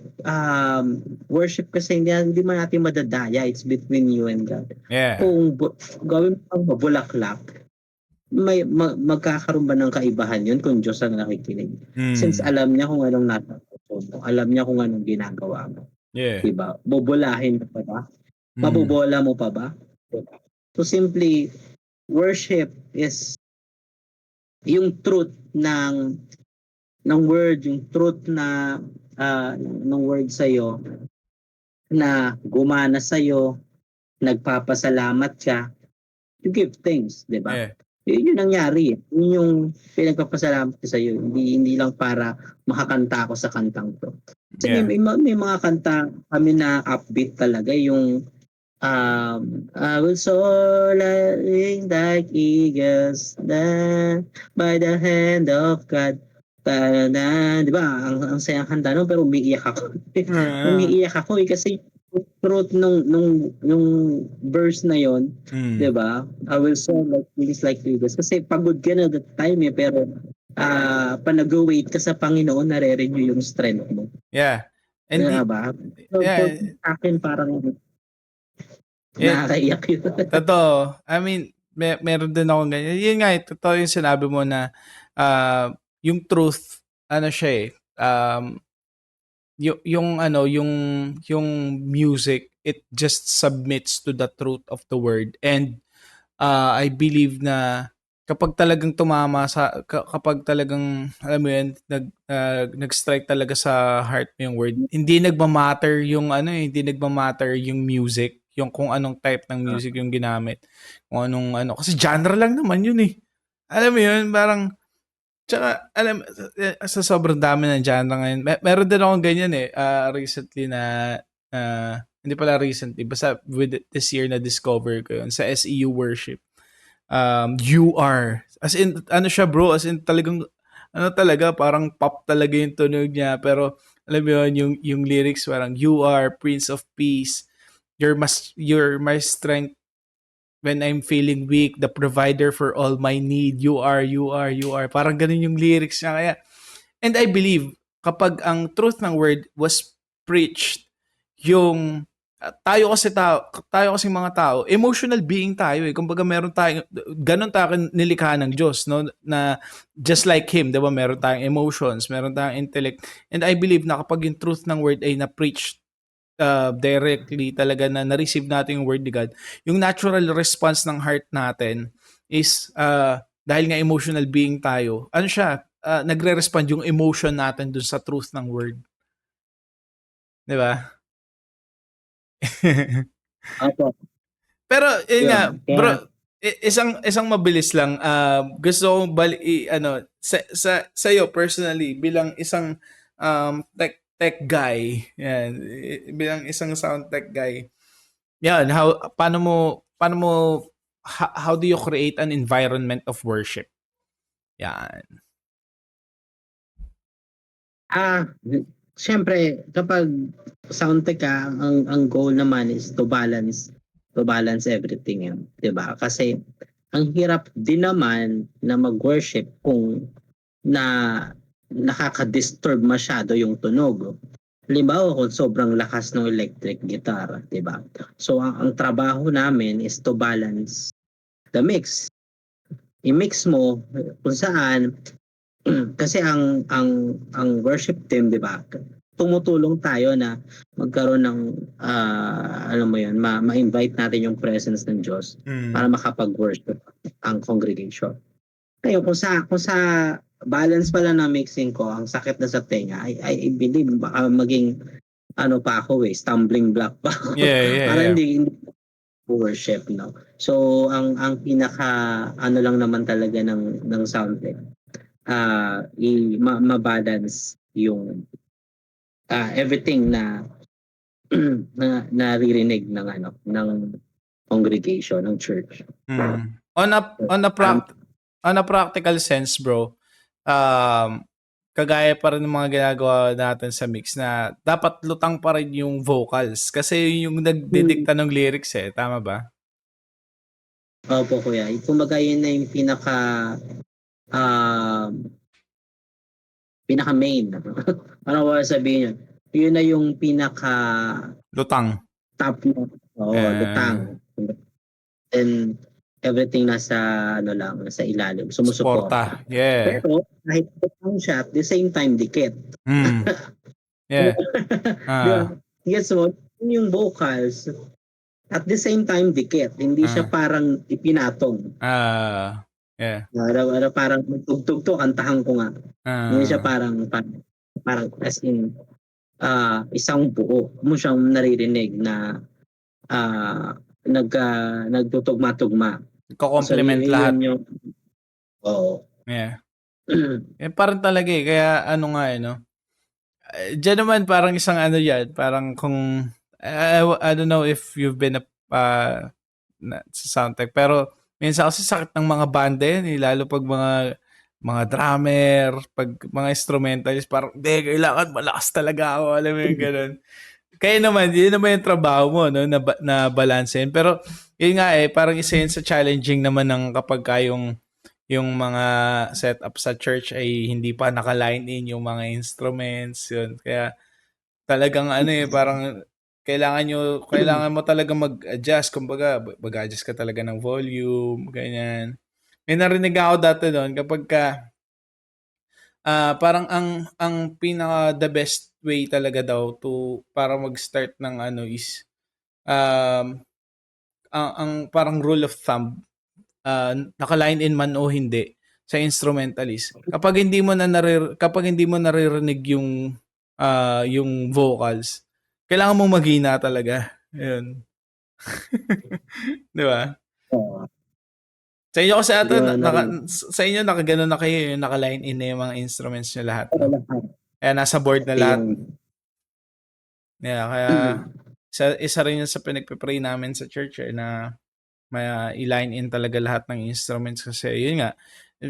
worship kasi hindi man natin madadaya. It's between you and God. yeah. Kung gawin mo pang mabulaklak, magkakaroon ba ng kaibahan yun kung Diyos ang nakikinig? Since Mm. alam niya kung anong nasa puso mo, alam niya kung anong ginagawa mo. Yeah. Diba? Bubulahin mo pa ba? Mm. Mabubola mo pa ba? Diba? So simply, worship is yung truth ng word, yung truth na ng word sa iyo na gumana sa iyo, nagpapasalamat ka, you give thanks, 'di ba? Yeah. Yun yung nangyari. Yun yung pinagpapasalamat ko sa'yo. Hindi lang para makakanta ako sa kantang to. Kasi Yeah. may mga kanta kami na upbeat talaga. Yung I will soar like eagles by the hand of God. Di ba? Ang sayang kanta nun, pero umiiyak ako. Umiiyak ako kasi yung truth nung verse na yon, Mm. 'di ba? I will soar like wings like eagles. Kasi pagod ka na that time pero pa nag-wait ka sa Panginoon, nare-renew yung strength mo. Yeah. And 'Di ba? So, yeah, sa akin parang it, nakakaiyak yun. totoo. I mean, meron din ako ganyan. Yun nga, totoo yung sinabi mo na yung truth, ano siya yung music, it just submits to the truth of the word. And I believe na kapag talagang tumama kapag talagang alam mo yun, nag-strike talaga sa heart mo yung word, hindi nagma-matter yung hindi nagma-matter yung music, yung kung anong type ng music yung ginamit, kung anong kasi genre lang naman yun eh. Alam mo yun, parang tsaka sa sobrang dami ng genre ngayon. Meron din akong ganyan recently na hindi pala recently, basta with this year na discover ko yun sa SEU worship. You are. As in, ano siya bro, as in talagang, talaga, parang pop talaga yung tunog niya. Pero, alam mo yun, yung lyrics parang, you are Prince of Peace. You're my strength when I'm feeling weak, the provider for all my need. You are, you are, you are. Parang ganun yung lyrics niya. Kaya, and I believe, kapag ang truth ng word was preached, yung tayo kasi mga tao, emotional being tayo eh. Kumbaga meron tayong ganun tayo nilikha ng Diyos, no? Na just like him, 'di ba? Meron tayong emotions, meron tayong intellect. And I believe na kapag yung truth ng word ay na-preach directly talaga na-receive natin yung word ni God, yung natural response ng heart natin is dahil nga emotional being tayo, ano siya, nagre-respond yung emotion natin dun sa truth ng word. 'Di ba? Opo, Pero yun nga, yun. bro, Kaya, isang mabilis lang. Gusto kong sa iyo personally bilang isang tech guy. Yan, bilang isang sound tech guy. Yan, paano mo how do you create an environment of worship? Yan. ah, siyempre, kapag soundtech ka, ang goal naman is to balance everything yan. 'Di ba? Kasi, ang hirap din naman na mag-worship kung na nakaka-disturb masyado yung tunog. Halimbawa, kung sobrang lakas ng electric guitar, 'di ba? So, ang trabaho namin is to balance the mix. I-mix mo kung saan kasi ang worship team, 'di ba? Tumutulong tayo na magkaroon ng alam mo 'yun, ma-invite natin yung presence ng Diyos para Mm. makapag-worship ang congregation. Ngayon kung sa balance pala na mixing ko, ang sakit na sa tenga, I believe baka maging pa ako stumbling block pa ako. Yeah, yeah, Para yeah. hindi worship, no? So ang pinaka lang naman talaga ng soundtrack, ma-balance yung everything na naririnig ng congregation ng church. Mm. On a practical sense, bro, kagaya pa rin ng mga ginagawa natin sa mix na dapat lutang pa rin yung vocals kasi yun yung nagdidikta ng lyrics eh, tama ba? Opo kuya, kumbaga yun na yung um, pinaka main. Ano ko sabihin yun? Yun na yung pinaka Lutang. top mo. Oo, Eh, lutang. And everything nasa nasa ilalim, sumusuporta. suporta. Yeah. Pero kahit lutang siya, at the same time dikit. Mm. Yeah. Di ba? Ah. Gets mo? Yun yung vocals. At the same time dikit. Hindi siya Ah. parang ipinatong. Yeah. Parang tugtog to, kantahan ko nga. Hindi siya Ah. parang as in isang buo mo siyang naririnig na nagtutugma-tugma. So Ko-compliment yun lahat. yung Oo. Yeah. Parang talaga kaya ano nga no. Diyan naman parang isang ano yan, parang kung I don't know if you've been sa soundtrack, pero minsan kasi sakit ng mga banda yan lalo pag mga drummer, pag mga instrumentalist, parang hindi, kailangan malakas talaga ako, alam mo yung ganun. Kaya naman, yun naman yung trabaho mo, no, na balansehin. Pero yun nga parang isa yun sa challenging naman ng kapag yung mga setup sa church ay hindi pa naka-line in yung mga instruments, yun. Kaya talagang parang kailangan mo talaga mag-adjust, kumbaga mag-adjust ka talaga ng volume, ganyan. May narinig ako dati doon kapag parang ang pinaka the best way talaga daw para mag-start ng is um ang parang rule of thumb, naka-line in man o hindi sa instrumentalist. Kapag hindi mo naririnig yung vocals, kailangan mong maghina talaga. Ayun. 'Di ba? Oo. Sa inyo kasi ata Yun na rin. sa inyo nakagano na kayo, yung naka-line in na yung mga instruments niyo lahat, Oo, no? lahat. Kaya nasa board na Pati lahat. yung Yeah, kaya isa rin yun sa pinagpe-pray namin sa church na i-line in talaga lahat ng instruments kasi yun nga,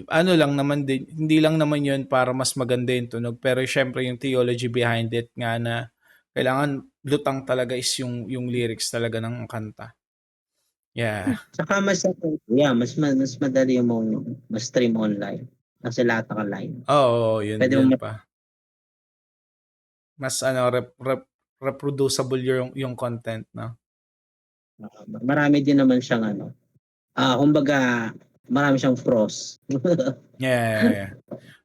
ano lang naman din, hindi lang naman yun para mas maganda yung tunog, pero syempre yung theology behind it nga na kailangan lutang talaga is yung lyrics talaga ng kanta. Yeah. saka mas madali mong ma-stream online kasi lahat naka-line. Oo, yun Pwede yun mo pa. Mas reproducible yung content, no? marami din naman siyang kumbaga marami siyang pros. Yeah.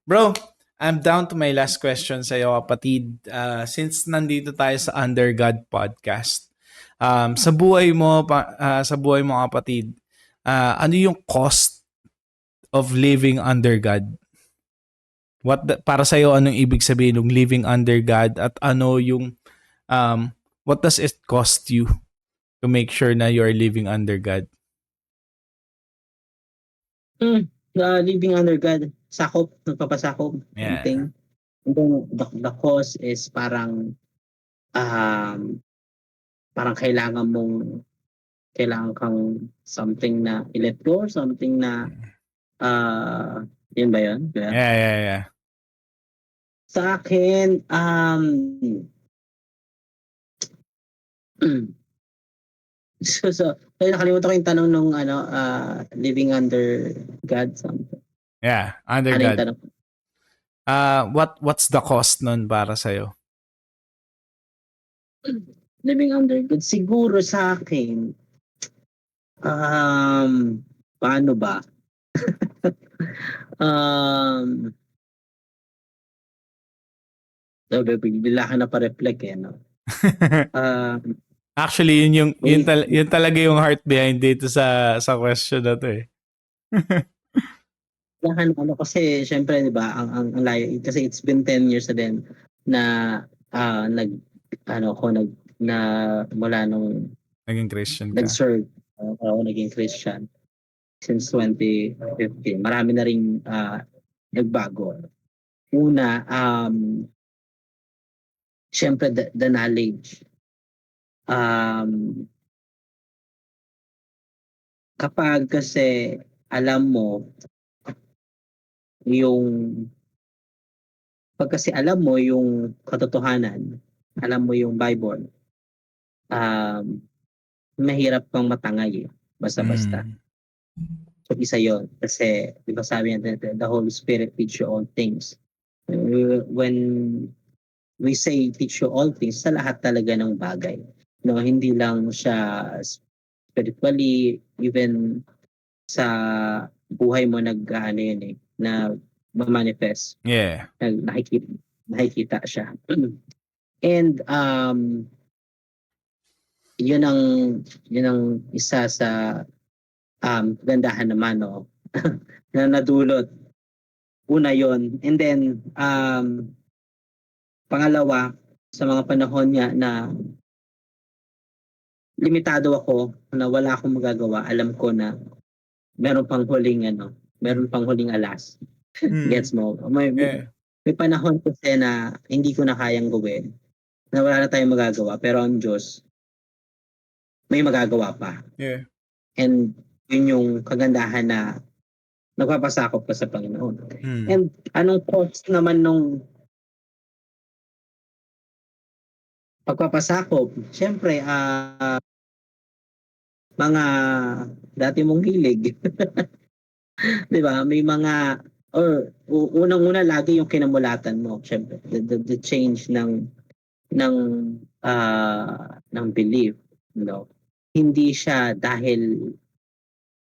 Bro, I'm down to my last question sa iyo, kapatid. Since nandito tayo sa Under God podcast, sa buhay mo kapatid, ano yung cost of living under God? Para sa iyo, anong ibig sabihin ng living under God, at ano yung what does it cost you to make sure na you are living under God? Living under God, sakop, nagpapasakop, Yeah. something. And then the cost is um, parang kailangan kang something na i-let go or something na yun ba yun? Kuya? Yeah. Sa akin, nakalimutan ko yung tanong nung living under God something. Yeah, under Ano yung God. tanong? What's the cost nun para sa iyo? Living under God, siguro sa akin, paano ba? um, bigla ka na pa-reflect no? Actually, Wait, yun talaga yung heart behind dito sa question na to eh. kasi syempre 'di ba ang layo kasi it's been 10 years na din na nag ako na mula nung Naging Christian ka. nag-serve ako naging Christian since 2015. Marami na ring nagbago. Una, syempre the knowledge. Um, kapag kasi alam mo yung alam mo yung katotohanan, alam mo yung Bible, um, mahirap kang matangay basta-basta. Mm. So isa yon kasi di ba sabi natin the Holy Spirit teach you all things. When we say teach you all things, sa lahat talaga ng bagay. No, hindi lang siya spiritually, even sa buhay mo na ma-manifest. Yeah. Nakikita siya. And yun ang isa sa gandahan naman na nadulot. Una yon. And then pangalawa, sa mga panahon niya na limitado ako, na wala akong magagawa, alam ko na meron pang huling meron pang huling alas. Mm. Gets mo? May Yeah. may panahon kasi na hindi ko na kayang gawin, na wala na tayong magagawa, pero ang Diyos may magagawa pa. Yeah. And yun yung kagandahan na nagpapasakop ka sa Panginoon. Mm. And anong cost naman nung pagpapasakop? Siyempre, mga dati mong hilig. 'Di ba? May mga or unang-una lagi yung kinamulatan mo, siyempre. The change ng ng belief, you know. Hindi siya dahil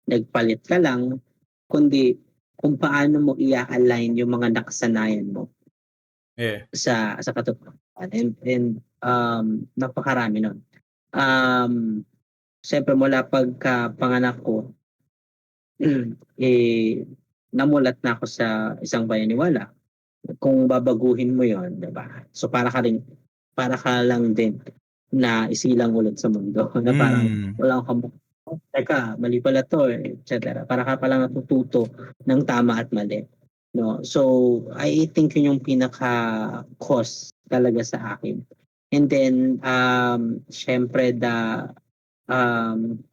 nagpalit ka lang, kundi kung paano mo i-align yung mga nakasanayan mo Yeah. sa katotohanan. And napakarami nun. Siyempre mula pagkapanganak ko, eh, namulat na ako sa isang paniniwala. Kung babaguhin mo yon, 'di ba? So para ka lang din na isilang ulit sa mundo na parang Mm. wala kang teka, mali pala 'to, eh, et cetera. Para ka palang natututo ng tama at mali, 'no? So, I think yun yung pinaka-cause talaga sa akin. And then, siyempre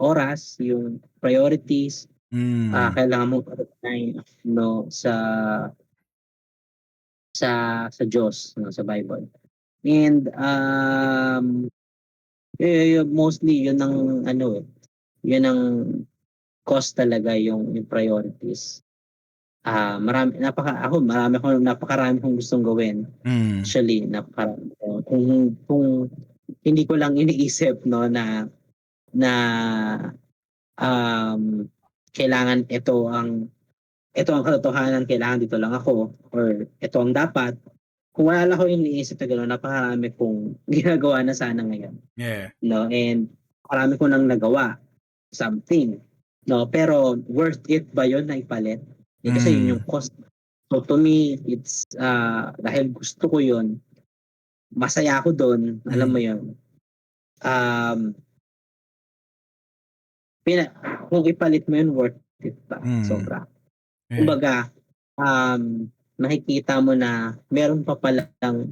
oras, yung priorities, Mm. kailangan mong i-align, 'no, sa Diyos, 'no, sa Bible. And, mostly yun ang ano, yun ang cause talaga yung priorities. Napakarami kong gustong gawin. Mm. Actually, napakarami ko. Kung hindi ko lang iniisip, 'no, na um, kailangan ito ang katotohanan, kailangan dito lang ako, or ito ang dapat. Kung wala lang ako iniisip na gano'n, napakarami kong ginagawa na sana ngayon, Yeah. 'no, and marami ko nang nagawa, something, 'no, pero worth it ba 'yun na ipalit? Eh, kasi 'yun yung Mm. cost. So to me, it's, dahil gusto ko 'yun, masaya ako do'n, alam mo Mm. 'yun, um, kung ipalit mo 'yun, worth it ba, Mm. sobra. Yeah. Kumbaga, makikita mo na meron pa palang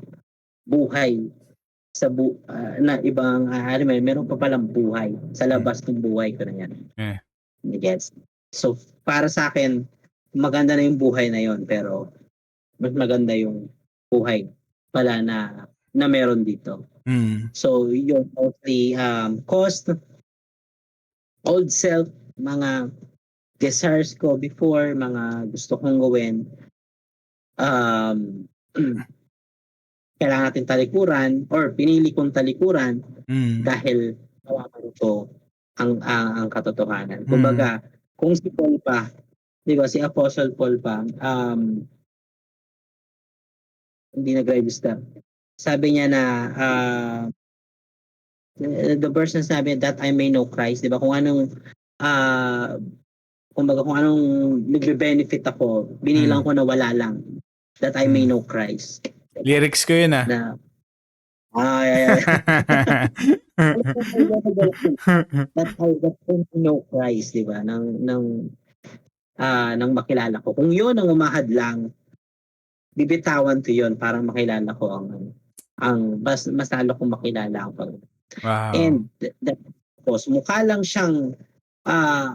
buhay na ibang, alam mo yun, meron pa palang buhay sa Mm. labas ng buhay ko na 'yan, Yeah. gets? So, para sa'kin, maganda na yung buhay na yun, pero mas maganda yung buhay pala na meron dito. Mm. So, yun mostly, cost, old self, mga desires ko before, mga gusto kong gawin, um, kailangan natin talikuran or pinili kong talikuran Mm. dahil nalaman ko ang katotohanan. Mm. Kumbaga, kung si Paul pa, 'di ba, si Apostle Paul pa, hindi nag-register. Sabi niya na, the verse na sabi, that I may know Christ, 'di ba? Kung anong, kumbaga kung anong nagbe-benefit ako, binilang Mm. ko na wala lang, that I may Mm. know Christ. Diba? Lyrics ko yun, ah. Na, yeah. That I may know Christ, 'di ba? Nang makilala ko. Kung 'yun ang umahadlang, bibitawan ko 'yun para makilala ko mas lalo kong makilala ang Panginoon. Wow. And that course, mukha lang siyang,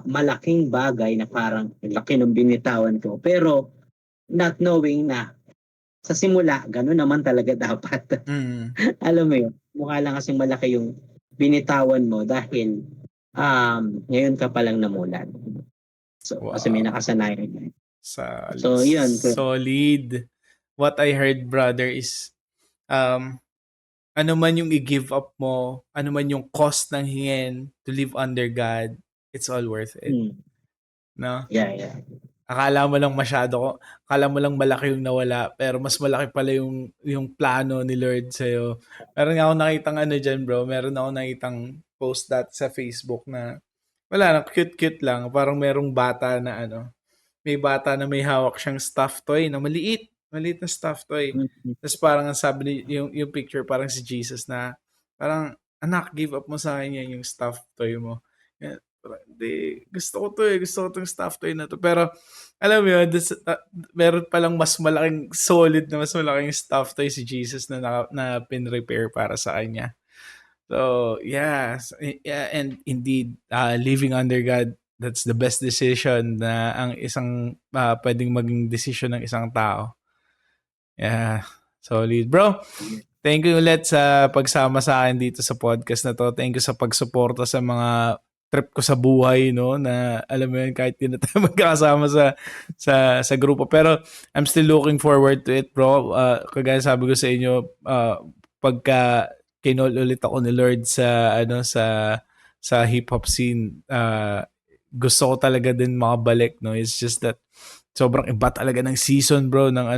malaking bagay na parang laki ng binitawan ko, pero not knowing na sa simula gano'n naman talaga dapat. Mm. Alam mo 'yun, mukha lang kasing malaki yung binitawan mo dahil, ngayon ka palang namulat. So, kasi may Wow. nakasanayan. Solid. So 'yun, Solid. What I heard, brother, is um ano man yung i-give up mo, ano man yung cost ng hingin to live under God, it's all worth it, hmm, no? yeah. Akala mo lang malaki yung nawala, pero mas malaki pala yung plano ni Lord sa'yo. Meron nga ako nakitang ano dyan, bro. Meron ako nakitang post that sa Facebook na wala lang, cute-cute lang. Parang merong bata na ano, may bata na may hawak siyang stuffed toy na maliit. Maliit na stuffed toy. Mhm. Tapos parang ang sabi yung picture parang si Jesus na parang, anak, give up mo sa akin yan yung stuffed toy mo. Hindi, gusto ko to eh. Gusto ko tong stuffed toy na to. Pero, alam mo yun, meron palang mas malaking solid na mas malaking stuffed toy si Jesus na pin-repair para sa kanya. So, yeah, and indeed, living under God, that's the best decision na ang isang pwedeng maging decision ng isang tao. Yeah, solid. Bro, thank you ulit sa pagsama sa akin dito sa podcast na to. Thank you sa pagsuporta sa mga trip ko sa buhay, no, na alam mo yun, kahit di na tayo magkakasama sa grupo. Pero I'm still looking forward to it, bro. Kagaya sabi ko sa inyo, pagka kinol ulit ako ni Lord sa hip hop scene, gusto ko talaga din makabalik, no. It's just that sobrang iba talaga ng season, bro, ng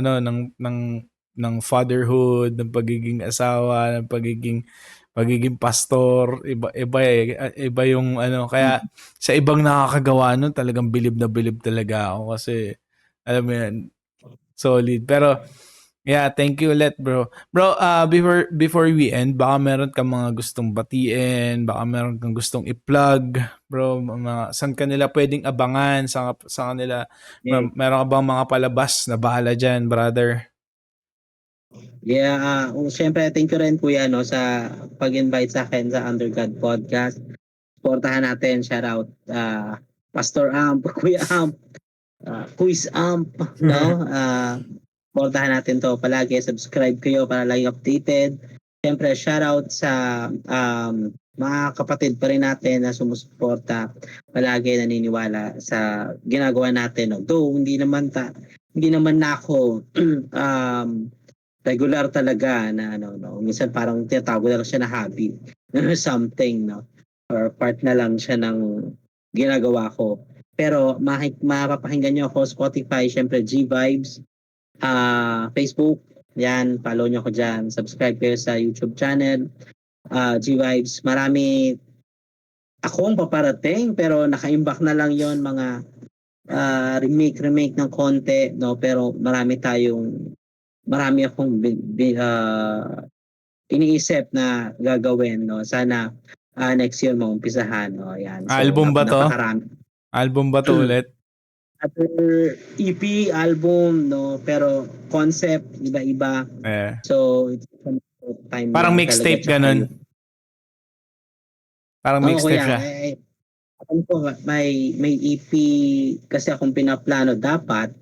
ng fatherhood, ng pagiging asawa, ng pagiging pastor, iba yung kaya sa ibang nakakagawa nun, talagang bilib na bilib talaga ako kasi alam mo yan, solid. Pero yeah, thank you ulit, bro. Bro, before we end, baka meron kang mga gustong batiin, baka meron kang gustong i-plug, bro, saan kanila pwedeng abangan, sa kanila, meron ka bang mga palabas na bahala dyan, brother? Yeah, syempre thank you rin kuya no sa pag-invite sa akin sa Under God Podcast. Supportahan natin, shout out Pastor Amp, Kuya Amp, Quiz Amp, no? Supportahan natin to palagi, subscribe kayo para lagi updated. Syempre shout out sa mga kapatid pa rin natin na sumusuporta, palagi naniniwala sa ginagawa natin. No? Though hindi naman na ako regular talaga na no. Minsan parang tinatawag na lang siya na hobby or something, no? Or part na lang siya ng ginagawa ko. Pero mapapakinggan niyo ako Spotify, syempre G Vibes, Facebook, yan, follow niyo ako diyan. Subscribe kayo sa YouTube channel, G Vibes. Marami akong paparating pero naka-imbak na lang 'yon, mga remake ng konti, no? Pero marami akong iniisip na gagawin, no? Sana next year maumpisahan, no? Ayan. So, Album ba to? napakarami. Album ba to ulit? Other EP, album, no? Pero concept, iba-iba. So, it's time parang lang mixtape talaga, ganun. Parang mixtape siya. May EP kasi akong pinaplano, dapat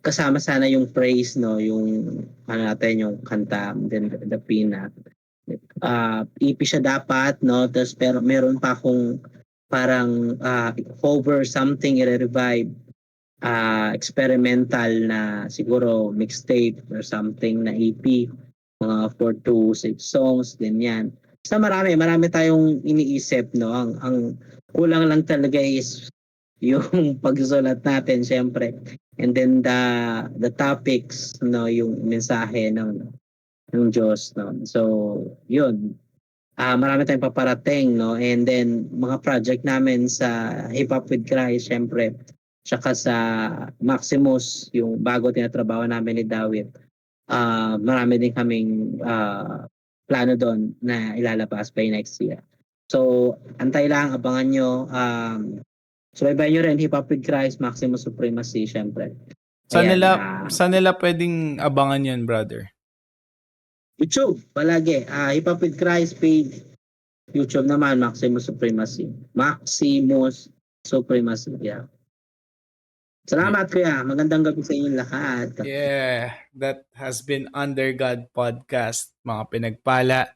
kasama sana yung praise, no, yung natin yung kanta, then the pina. EP siya dapat, no, tapos pero meron pa akong parang cover something, i-revive, experimental na siguro mixtape or something na EP, mga 4 to 6 songs, ganyan. Basta marami tayong iniisip, no. Ang kulang lang talaga is yung pagsusulat natin, syempre. And then the topics, no, yung mensahe ng Diyos, no. So, yun. Marami tayong paparating, no. And then mga project namin sa Hip Hop with Christ, syempre. Tsaka sa Maximus, yung bago tinatrabaho namin ni Dawit. Marami din kaming plano doon na ilalabas by next year. So, antay lang, abangan nyo. Subaybayan nyo rin, Hip Hop with Christ, Maximus Supremacy, syempre. Saan nila pwedeng abangan yan, brother? YouTube, palagi. Hip Hop with Christ page. YouTube naman, Maximus Supremacy. Maximus Supremacy, yeah. Salamat, kuya. Magandang gabi sa inyong lahat. Yeah, that has been Under God Podcast, mga pinagpala.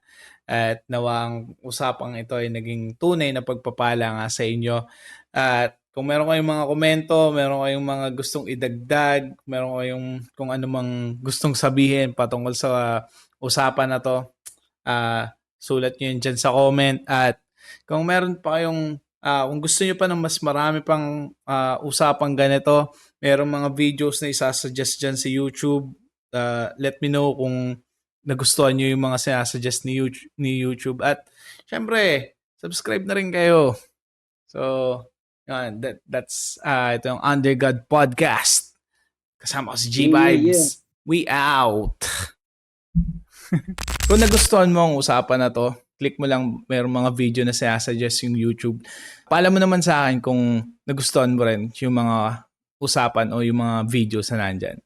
At nawang usapang ito ay naging tunay na pagpapala nga sa inyo. At kung meron kayong mga komento, meron kayong mga gustong idagdag, meron kayong kung ano mang gustong sabihin patungkol sa usapan na to, sulat nyo yun dyan sa comment. At kung meron pa kayong, kung gusto nyo pa ng mas marami pang usapang ganito, merong mga videos na isasuggest dyan sa YouTube. Let me know kung nagustuhan nyo yung mga sinasuggest ni YouTube. At syempre, subscribe na rin kayo. So, that's ito yung Under God Podcast. Kasama ko si G Vibes. We out. Kung nagustuhan mo ang usapan na to, click mo lang, mayroong mga video na sinasuggest yung YouTube. Paalam mo naman sa akin kung nagustuhan mo rin yung mga usapan o yung mga videos na nandyan.